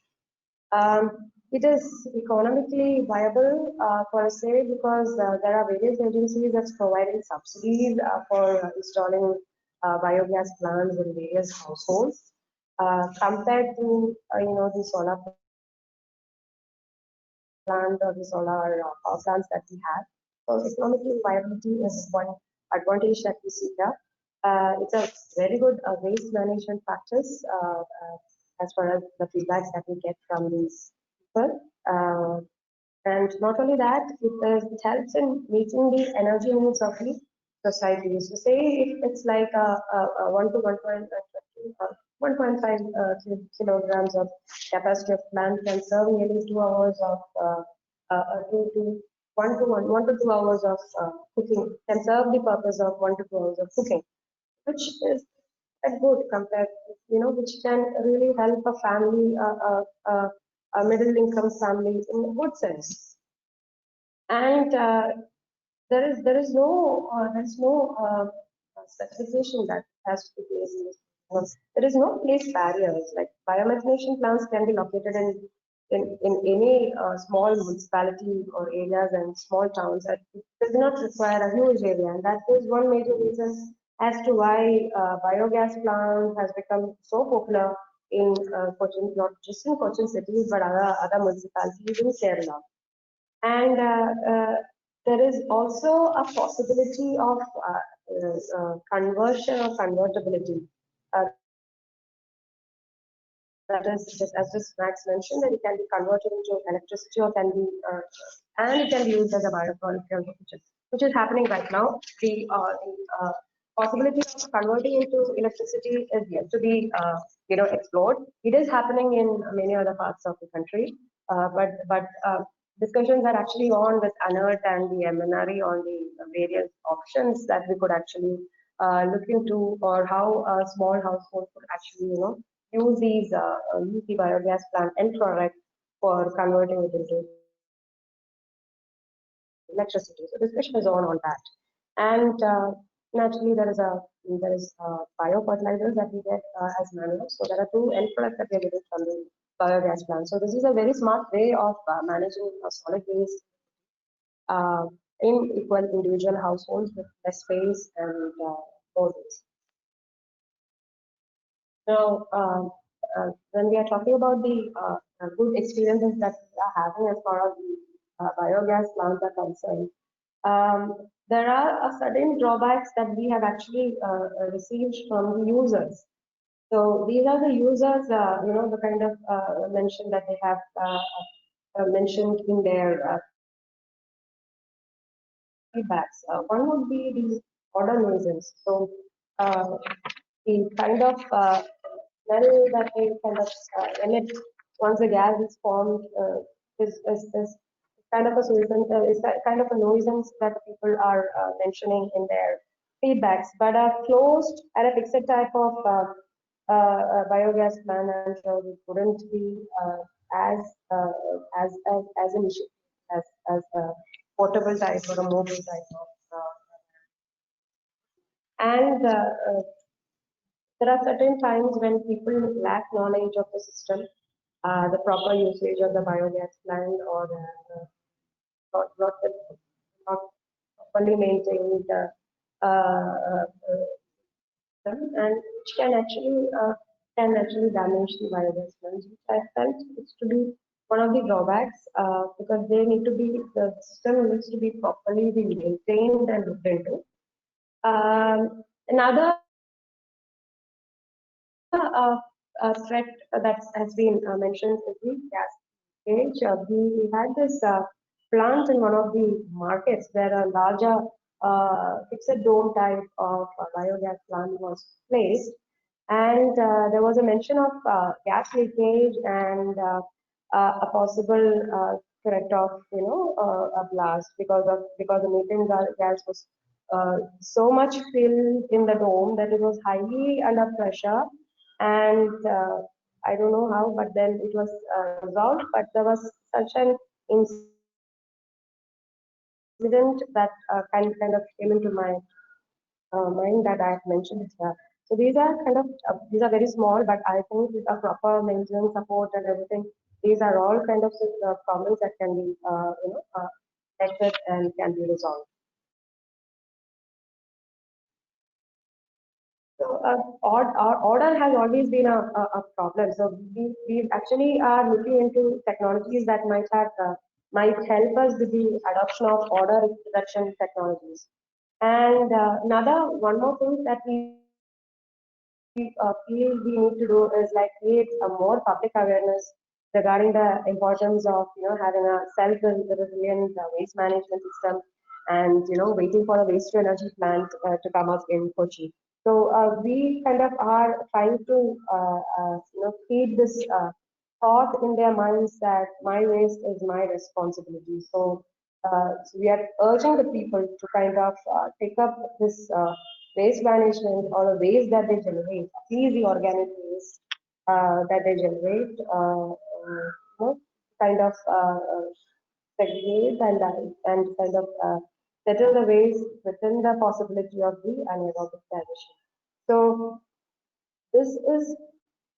It is economically viable for say because there are various agencies that's providing subsidies for installing biogas plants in various households. Compared to the solar plant or the solar power plants that we have. So economical viability is one advantage that we see here. It's a very good waste management practice as far as the feedbacks that we get from these people. And not only that, it helps in meeting the energy needs of the society. So say if it's like a 1 to 1.5 kilograms of capacity of plant can serve nearly 2 hours of 1 to 2 hours of cooking, can serve the purpose of 1 to 2 hours of cooking, which is quite good compared, which can really help a family, a middle income family in a good sense. And there is no specification that has to be placed in this. There is no place barriers. Like biomethanation plants can be located in any small municipality or areas and small towns. That it does not require a huge area, and that is one major reason as to why biogas plant has become so popular in Cochin, not just in Cochin cities, but other municipalities in Kerala. And there is also a possibility of conversion or convertibility. That is, just Max mentioned, that it can be converted into electricity or can be, and it can be used as a biofuel, which is happening right now. The possibility of converting into electricity is yet to be, explored. It is happening in many other parts of the country, but discussions are actually on with ANERT and the MNRE on the various options that we could actually look into, or how a small household could actually, use use the biogas plant end product for converting it into electricity. So discussion is on that. And naturally, there is biofertilizers that we get as manure. So there are two end products that we are getting from the biogas plant. So this is a very smart way of managing solid waste uh, in equal individual households with less space and more waste. Now, when we are talking about the good experiences that we are having as far as the biogas plants are concerned, there are certain drawbacks that we have actually received from the users. So these are the users, the kind of mention that they have mentioned in their feedbacks. One would be the odor nuisance. So the kind of smell that they kind of emit once the gas is formed is kind of a nuisance, is kind of a nuisance that people are mentioning in their feedbacks. But a closed and a fixed type of biogas plant, I'm sure it wouldn't be as uh, as an issue as a portable type or a mobile type of. And there are certain times when people lack knowledge of the system, the proper usage of the biogas plant, or not properly maintained and which can actually damage the biogas plants, which I felt is to be one of the drawbacks because the system needs to be properly be maintained and looked into. Another threat that has been mentioned is the gas leakage. We had this plant in one of the markets where a larger fixed dome type of biogas plant was placed, and there was a mention of gas leakage and a possible threat of a blast because the methane gas was so much filled in the dome that it was highly under pressure, and I don't know how, but then it was resolved. But there was such an incident that kind of came into my mind that I have mentioned it here. So these are very small, but I think with a proper maintenance support and everything, these are all kind of problems that can be detected and can be resolved. So our order has always been a problem. So we actually are looking into technologies that might help us with the adoption of order reduction technologies. And one more thing that we feel we need to do is like create a more public awareness regarding the importance of having a self-resilient waste management system, and waiting for a waste to energy plant to come up in Kochi. So we kind of are trying to feed this thought in their minds that my waste is my responsibility. So we are urging the people to kind of take up this waste management, or the waste that they generate, at least the organic waste that they generate, kind of segregate and kind of settle the waste within the possibility of the anaerobic digestion. So this is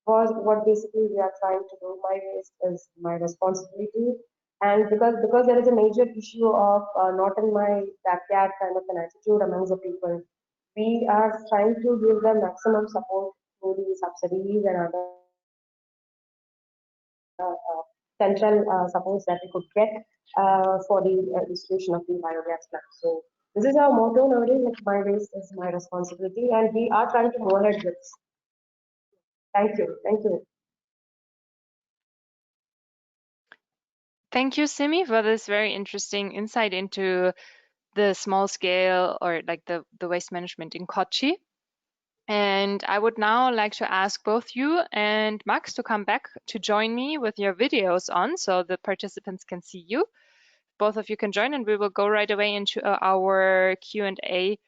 was what basically we are trying to do. My waste is my responsibility, and because there is a major issue of not in my backyard kind of an attitude amongst the people, we are trying to give them maximum support through the subsidies and other central supports that we could get for the distribution of the biogas plant. So this is our motto nowadays, like my waste is my responsibility, and we are trying to go ahead with this. Thank you. Thank you. Thank you, Simi, for this very interesting insight into the small scale or like the waste management in Kochi. And I would now like to ask both you and Max to come back to join me with your videos on so the participants can see you. Both of you can join and we will go right away into our Q&A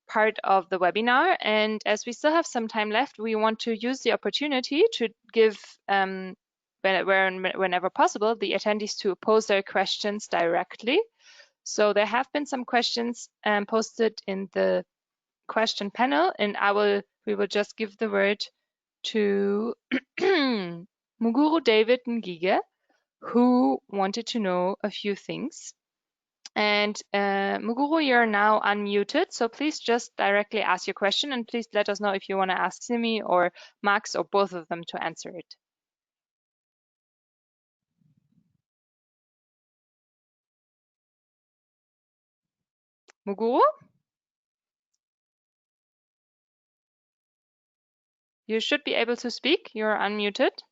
part of the webinar. And as we still have some time left, we want to use the opportunity to give, whenever possible, the attendees to pose their questions directly. So there have been some questions posted in the question panel, and we will just give the word to Muguru David Ngige, who wanted to know a few things. And Muguru, you're now unmuted, so please just directly ask your question, and please let us know if you want to ask Simi or Max or both of them to answer it. Muguru? You should be able to speak. You're unmuted.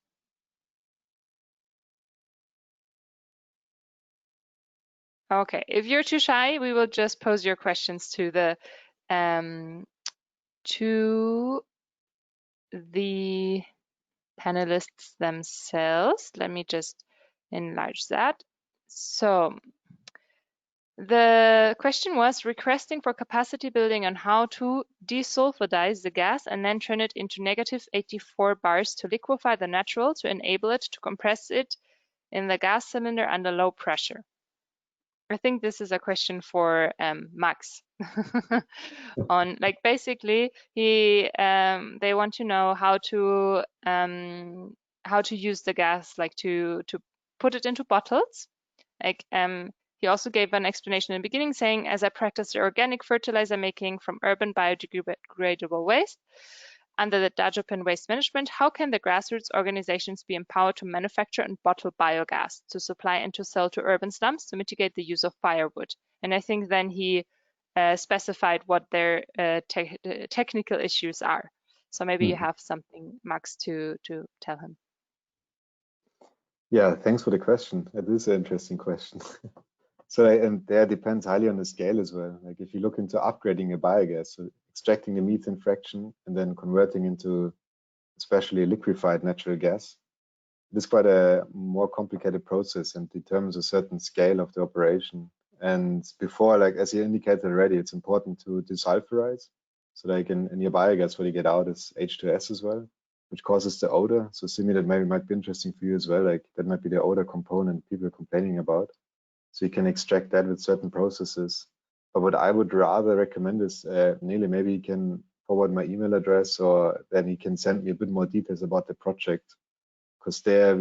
Okay, if you're too shy, we will just pose your questions to the panelists themselves. Let me just enlarge that. So the question was requesting for capacity building on how to desulfurize the gas and then turn it into -84 bars to liquefy the natural to enable it to compress it in the gas cylinder under low pressure. I think this is a question for Max. On like basically they want to know how to use the gas, like to put it into bottles. Like he also gave an explanation in the beginning saying, as I practice the organic fertilizer making from urban biodegradable waste under the Dajopan Waste Management, how can the grassroots organizations be empowered to manufacture and bottle biogas to supply and to sell to urban slums to mitigate the use of firewood? And I think then he specified what their technical issues are. So maybe you have something, Max, to tell him. Yeah, thanks for the question. That is an interesting question. So, and there depends highly on the scale as well. Like if you look into upgrading a biogas, so extracting the methane fraction and then converting into especially liquefied natural gas, it is quite a more complicated process and determines a certain scale of the operation. And before, like as you indicated already, it's important to desulfurize. So like in your biogas, what you get out is H2S as well, which causes the odor. So Simi, that maybe might be interesting for you as well. Like that might be the odor component people are complaining about. So you can extract that with certain processes. But what I would rather recommend is, Nele, maybe you can forward my email address, or then you can send me a bit more details about the project. Because there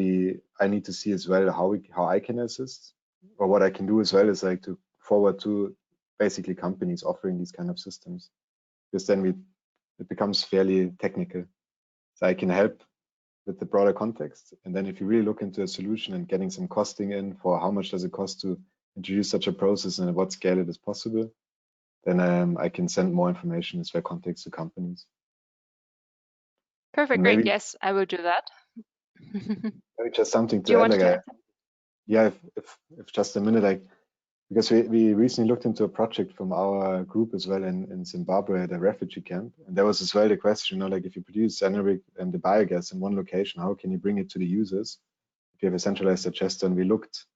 I need to see as well how I can assist, or what I can do as well is like to forward to basically companies offering these kind of systems. Because then it becomes fairly technical. So I can help with the broader context. And then if you really look into a solution and getting some costing in for how much does it cost to introduce such a process and at what scale it is possible, then I can send more information as well context to companies. Perfect, great. Yes, I will do that. Maybe just something to do you add. Want Like to yeah, if just a minute, like because we recently looked into a project from our group as well in Zimbabwe at a refugee camp, and there was as well the question, like if you produce anaerobic and the biogas in one location, how can you bring it to the users if you have a centralized digester? And we looked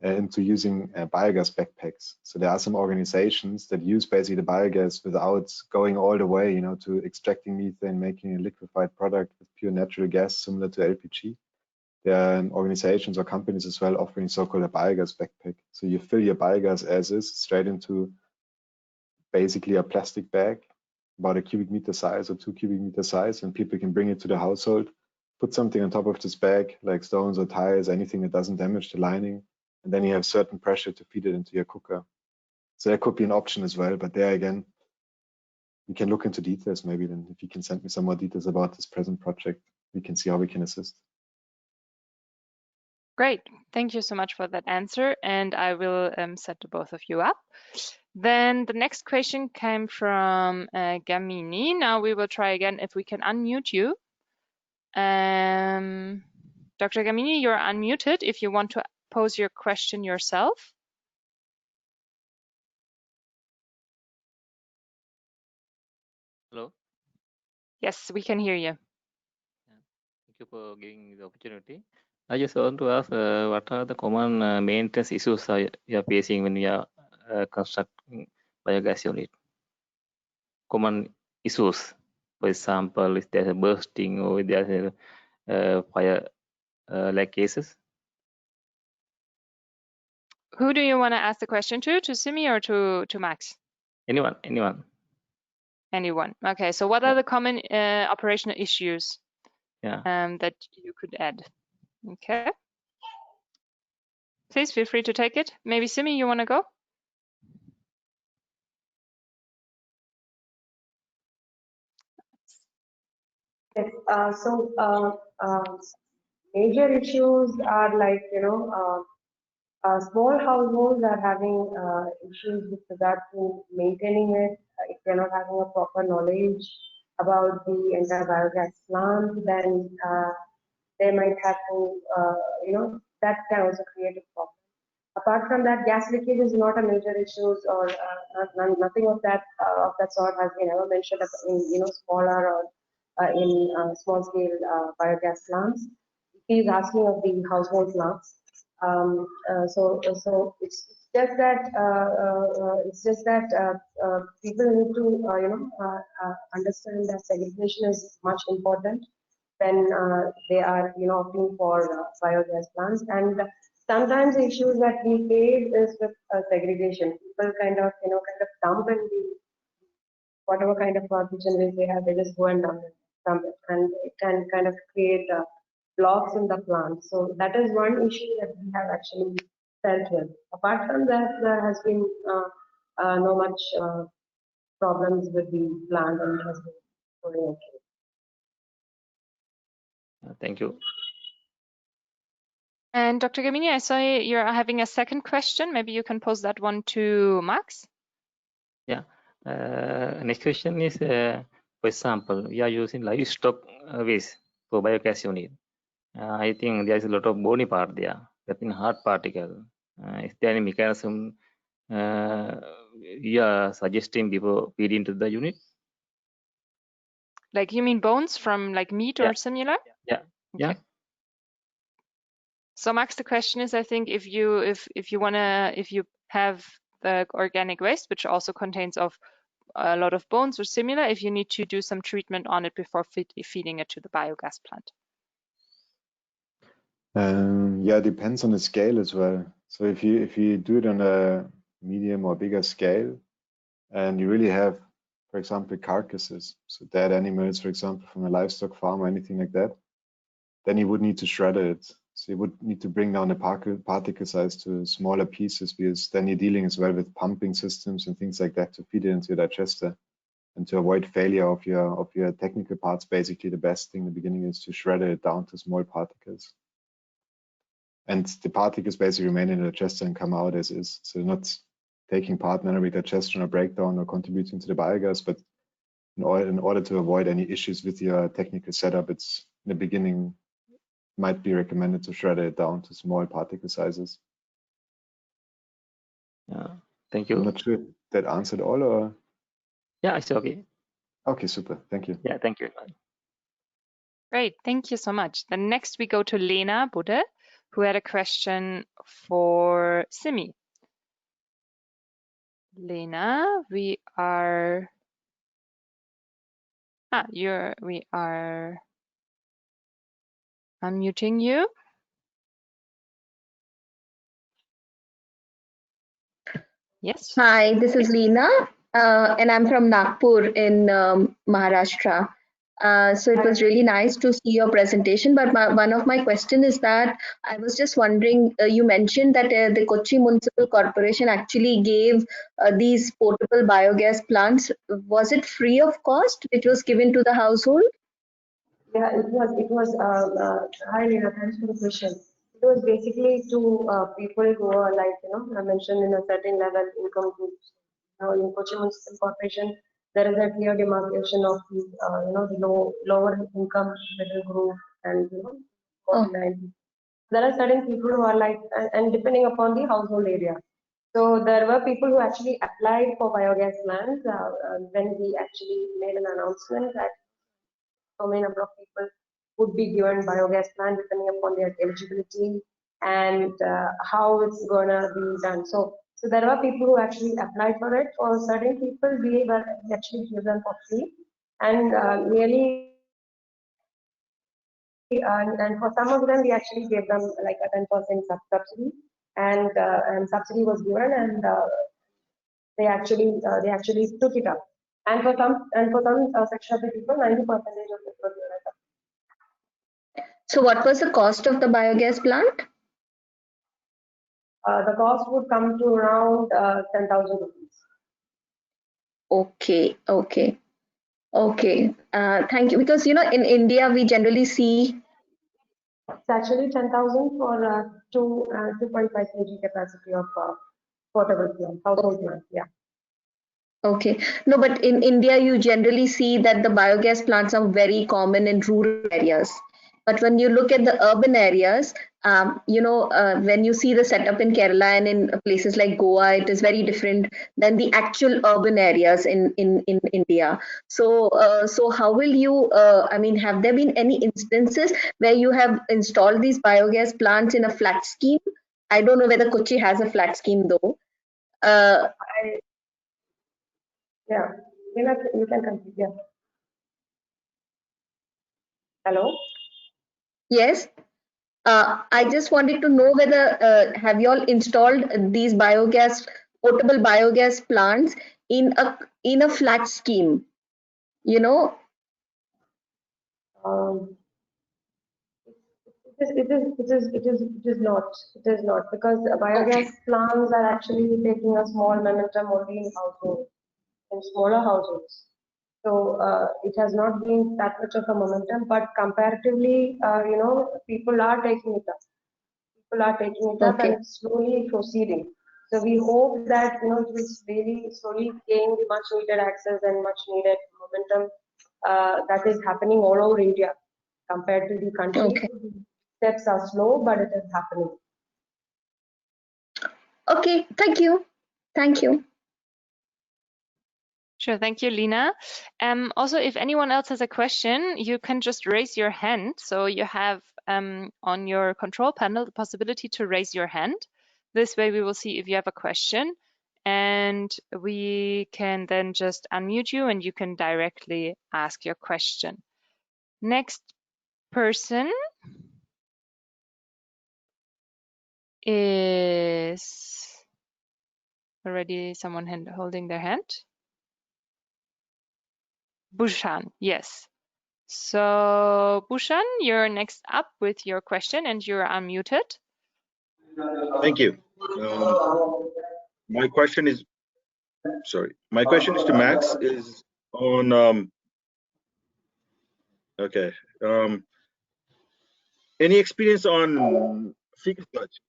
into using biogas backpacks. So there are some organizations that use basically the biogas without going all the way, to extracting methane, making a liquefied product with pure natural gas similar to LPG. There are organizations or companies as well offering so-called a biogas backpack. So you fill your biogas as is straight into basically a plastic bag, about a cubic meter size or 2 cubic meter size, and people can bring it to the household, put something on top of this bag, like stones or tires, anything that doesn't damage the lining, and then you have certain pressure to feed it into your cooker. So that could be an option as well, but there again, we can look into details maybe then. If you can send me some more details about this present project, we can see how we can assist. Great. Thank you so much for that answer, and I will set the both of you up. Then the next question came from Gamini. Now we will try again if we can unmute you. Dr. Gamini, you're unmuted if you want to pose your question yourself. Hello. Yes, we can hear you. Thank you for giving me the opportunity. I just want to ask what are the common maintenance issues you are facing when you are constructing biogas unit? Common issues, for example, if there's a bursting or if there's a fire like cases. Who do you want to ask the question to Simi or to Max? Anyone. Anyone. Okay, so what are the common operational issues that you could add? Okay. Please feel free to take it. Maybe Simi, you want to go? Yes, major issues are like, small households are having issues with regard to maintaining it. If they're not having a proper knowledge about the entire biogas plant, then they might have to, that can also create a problem. Apart from that, gas leakage is not a major issue, or nothing of that sort has been ever mentioned in smaller or in small scale biogas plants. He is asking of the household plants. So it's just that people need to understand that segregation is much important when they are opting for biogas plants. And sometimes the issues that we face is with segregation. People kind of dump in the whatever kind of kitchen waste they have, they just go and dump it, and it can kind of create blocks in the plant. So that is one issue that we have actually dealt with. Apart from that, there has been no much problems with the plant, and it has been going okay. Thank you. And Dr. Gamini, I saw you're having a second question. Maybe you can pose that one to Max. Yeah. Next question is, for example, we are using livestock waste for biogas unit. I think there is a lot of bony part there, that in hard particle. Is there any mechanism you are suggesting before feed into the unit? Like you mean bones from like meat or similar? Yeah. Okay. Yeah. So Max, the question is, I think if you have the organic waste, which also contains of a lot of bones or similar, if you need to do some treatment on it before feeding it to the biogas plant. Yeah, it depends on the scale as well. So if you do it on a medium or bigger scale, and you really have, for example, carcasses, so dead animals, for example, from a livestock farm or anything like that, then you would need to shred it. So you would need to bring down the particle size to smaller pieces, because then you're dealing as well with pumping systems and things like that to feed it into your digester. And to avoid failure of your technical parts, basically the best thing in the beginning is to shred it down to small particles. And the particles basically remain in the digester and come out as is. So not taking part in anaerobic digestion or breakdown or contributing to the biogas, but in order to avoid any issues with your technical setup, it's in the beginning might be recommended to shred it down to small particle sizes. Yeah, thank you. I'm not sure if that answered all, or? Yeah, it's okay. Okay, super. Thank you. Yeah, thank you. Great, thank you so much. Then next we go to Lena Budde who had a question for Simi. Lena, we are unmuting you. Yes. Hi, this is Leena, and I'm from Nagpur in Maharashtra. So it was really nice to see your presentation. But one of my question is that I was just wondering, you mentioned that the Kochi Municipal Corporation actually gave these portable biogas plants. Was it free of cost, which was given to the household? Yeah, it was, hi Leena, thanks for the question. It was basically to people who are like, I mentioned in a certain level income groups. Now in Kochi Municipal Corporation, there is a clear demarcation of the, the lower income middle group and, Oh, 49. There are certain people who are like, and depending upon the household area. So there were people who actually applied for biogas plants when we actually made an announcement that so many number of people would be given biogas plant depending upon their eligibility and how it's gonna be done. So there were people who actually applied for it. For certain people, we actually give them for free, and really, and for some of them, we actually gave them like a 10% subsidy, and subsidy was given, and they actually took it up. And for some section of the people, 90% of it was given. so what was the cost of the biogas plant? The cost would come to around 10,000 rupees. Okay, okay. Okay, thank you. Because in India we generally see. It's actually 10,000 for 2.5 kg capacity of portable plant, household plant. Yeah. Okay, no, but in India you generally see that the biogas plants are very common in rural areas. But when you look at the urban areas, when you see the setup in Kerala and in places like Goa, it is very different than the actual urban areas in India. So how will you, I mean, have there been any instances where you have installed these biogas plants in a flat scheme? I don't know whether Kochi has a flat scheme though. Uh, Yeah. You can complete. Yeah. Hello. yes. I just wanted to know whether have you all installed these portable biogas plants in a flat scheme? You know, Um, it is not. It is not because okay, biogas plants are actually taking a small momentum only in households, in smaller households. So it has not been that much of a momentum, but comparatively, people are taking it up. People are taking it up, and okay, it's slowly proceeding. So we hope that it will really slowly gain the much needed access and much needed momentum that is happening all over India compared to the country. okay, Steps are slow, but it is happening. okay. Thank you, thank you. Sure, thank you, Lena. Also, if anyone else has a question, you can just raise your hand. So you have on your control panel the possibility to raise your hand. This way we will see if you have a question, and we can then just unmute you and you can directly ask your question. Next person is already someone holding their hand. Bushan, yes. So Bushan, you're next up with your question and you're unmuted. Thank you. My question is, my question is to Max, is on, okay. Any experience on fecal sludge,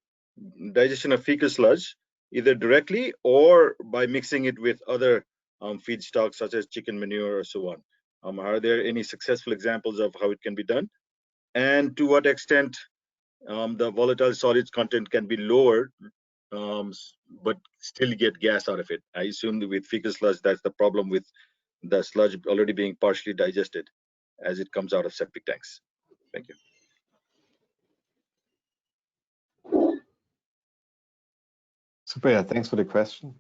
digestion of fecal sludge, either directly or by mixing it with other feedstocks such as chicken manure or so on? Are there any successful examples of how it can be done? And to what extent the volatile solids content can be lowered, but still get gas out of it? I assume that with fecal sludge, that's the problem with the sludge already being partially digested as it comes out of septic tanks. Thank you. Super, yeah, thanks for the question.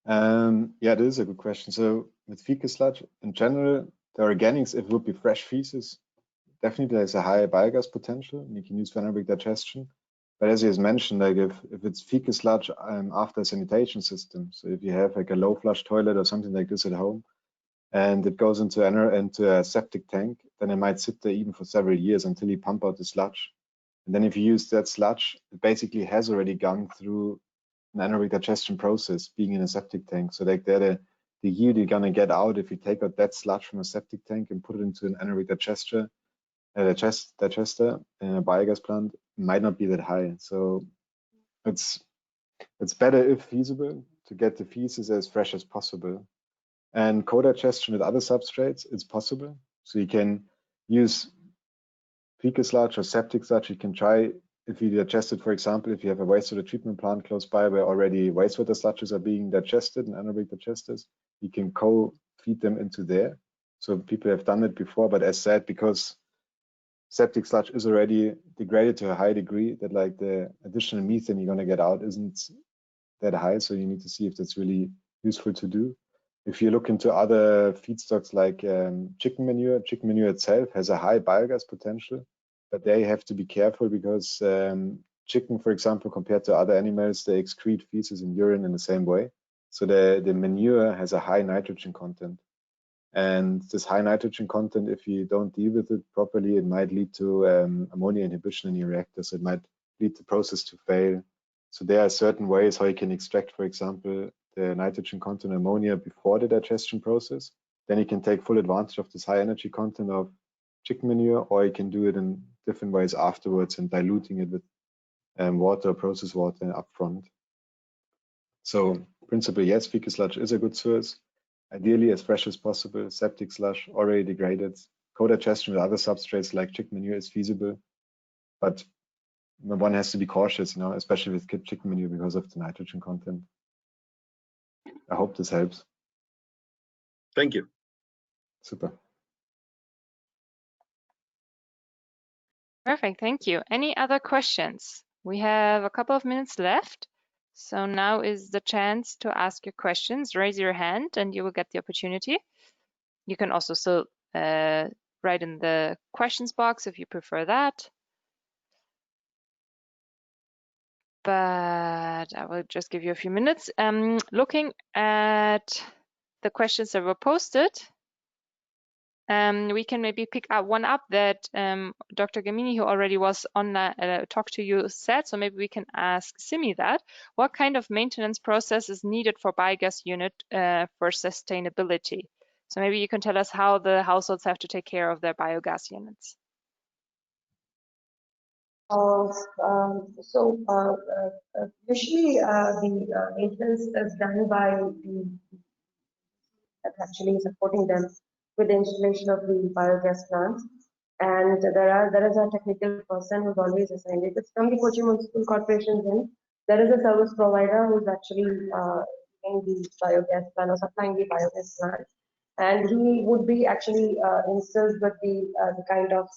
Yeah, this is a good question. So with fecal sludge, in general, the organics, if it would be fresh feces, definitely there's a high biogas potential, and you can use for anaerobic digestion. But as you has mentioned, like if it's fecal sludge after a sanitation system, so if you have like a low flush toilet or something like this at home, and it goes into a septic tank, then it might sit there even for several years until you pump out the sludge. And then if you use that sludge, it basically has already gone through an anaerobic digestion process, being in a septic tank. So like the yield you're gonna get out if you take out that sludge from a septic tank and put it into an anaerobic digester in a biogas plant might not be that high. So it's better, if feasible, to get the feces as fresh as possible. And co-digestion with other substrates, it's possible. So you can use fecal sludge or septic sludge. You can try, if you digest it, for example, if you have a wastewater treatment plant close by where already wastewater sludges are being digested in anaerobic digesters, you can co-feed them into there. So people have done it before, but as said, because septic sludge is already degraded to a high degree, that like the additional methane you're going to get out isn't that high. So you need to see if that's really useful to do. If you look into other feedstocks like chicken manure itself has a high biogas potential, but they have to be careful because chicken, for example, compared to other animals, they excrete feces and urine in the same way. So the manure has a high nitrogen content. And this high nitrogen content, if you don't deal with it properly, it might lead to ammonia inhibition in your reactor. So it might lead the process to fail. So there are certain ways how you can extract, for example, the nitrogen content ammonia before the digestion process. Then you can take full advantage of this high energy content of chicken manure, or you can do it in different ways afterwards and diluting it with water, process water upfront. So principally, yes, fecal sludge is a good source. Ideally as fresh as possible. Septic sludge already degraded. Co-digestion with other substrates like chicken manure is feasible, but one has to be cautious, especially with chicken manure because of the nitrogen content. I hope this helps. Thank you. Super. Perfect, thank you. Any other questions? We have a couple of minutes left. So now is the chance to ask your questions. Raise your hand and you will get the opportunity. You can also still write in the questions box if you prefer that. But I will just give you a few minutes. Looking at the questions that were posted, we can maybe pick up one up that Dr. Gamini, who already was on talk to you, said. So maybe we can ask Simi that. What kind of maintenance process is needed for biogas unit for sustainability? So maybe you can tell us how the households have to take care of their biogas units. Usually the maintenance is done by the that's actually supporting them with the installation of the biogas plants. And there is a technical person who's always assigned it. It's from the Kochi Municipal Corporation. Then there is a service provider who's actually doing the biogas plant or supplying the biogas plant, and he would be actually instilled with the kind of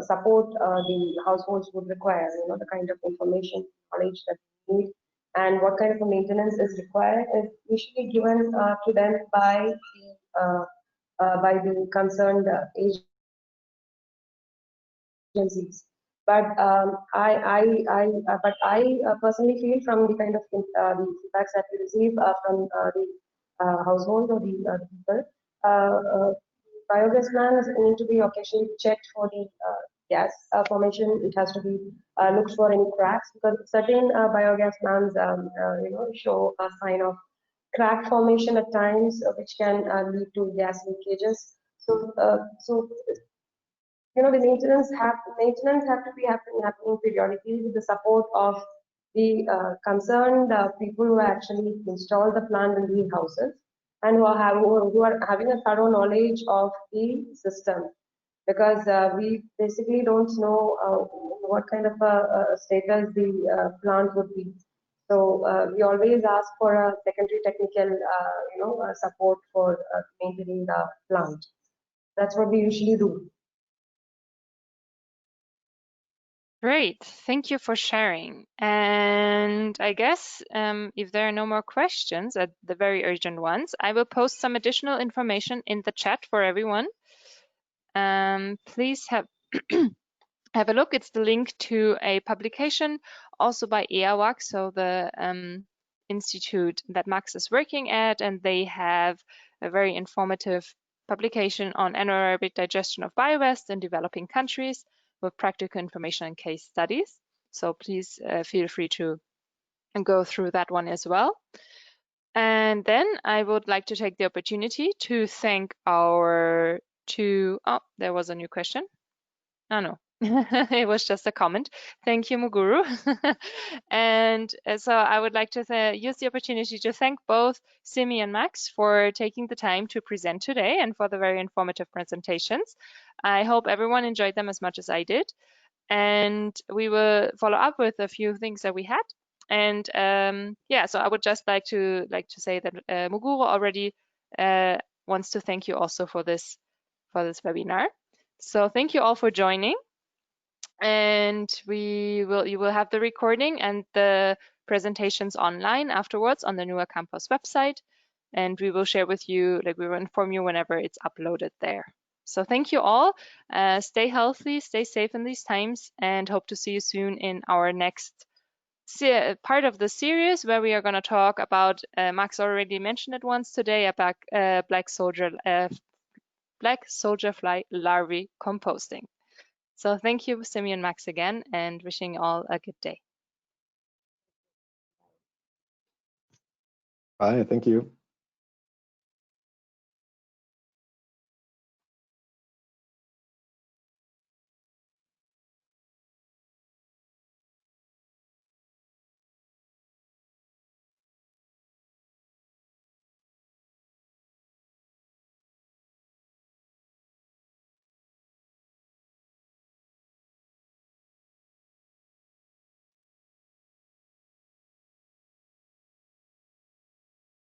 support the households would require. The kind of information, knowledge that they need, and what kind of a maintenance is required is usually given to them by the concerned agencies. But I personally feel from the kind of the feedbacks that we receive from the household or the people, biogas plants need to be occasionally checked for the gas formation. It has to be looked for any cracks, because certain biogas plants show a sign of crack formation at times, which can lead to gas leakages. So the maintenance have to be happening periodically with the support of the concerned people who actually install the plant in the houses, and who are having a thorough knowledge of the system, because we basically don't know what kind of a status the plant would be. So we always ask for a secondary technical support for maintaining the plant. That's what we usually do. Great, thank you for sharing. And I guess if there are no more questions, at the very urgent ones, I will post some additional information in the chat for everyone. Please have have a look. It's the link to a publication also by EAWAC, so the institute that Max is working at, and they have a very informative publication on anaerobic digestion of biowaste in developing countries with practical information and case studies. So please feel free to go through that one as well. And then I would like to take the opportunity to thank our two, oh, there was a new question. Oh, no, it was just a comment. Thank you, Muguru. And so I would like to use the opportunity to thank both Simi and Max for taking the time to present today and for the very informative presentations. I hope everyone enjoyed them as much as I did. And we will follow up with a few things that we had. And yeah, so I would just like to say that Muguru already wants to thank you also for this webinar. So thank you all for joining. And you will have the recording and the presentations online afterwards on the NUA Campus website. And we will share with you, we will inform you whenever it's uploaded there. So thank you all. Stay healthy, stay safe in these times, and hope to see you soon in our next part of the series, where we are going to talk about, Max already mentioned it once today, about black soldier fly larvae composting. So thank you, Simi and Max, again, and wishing you all a good day. Bye, thank you.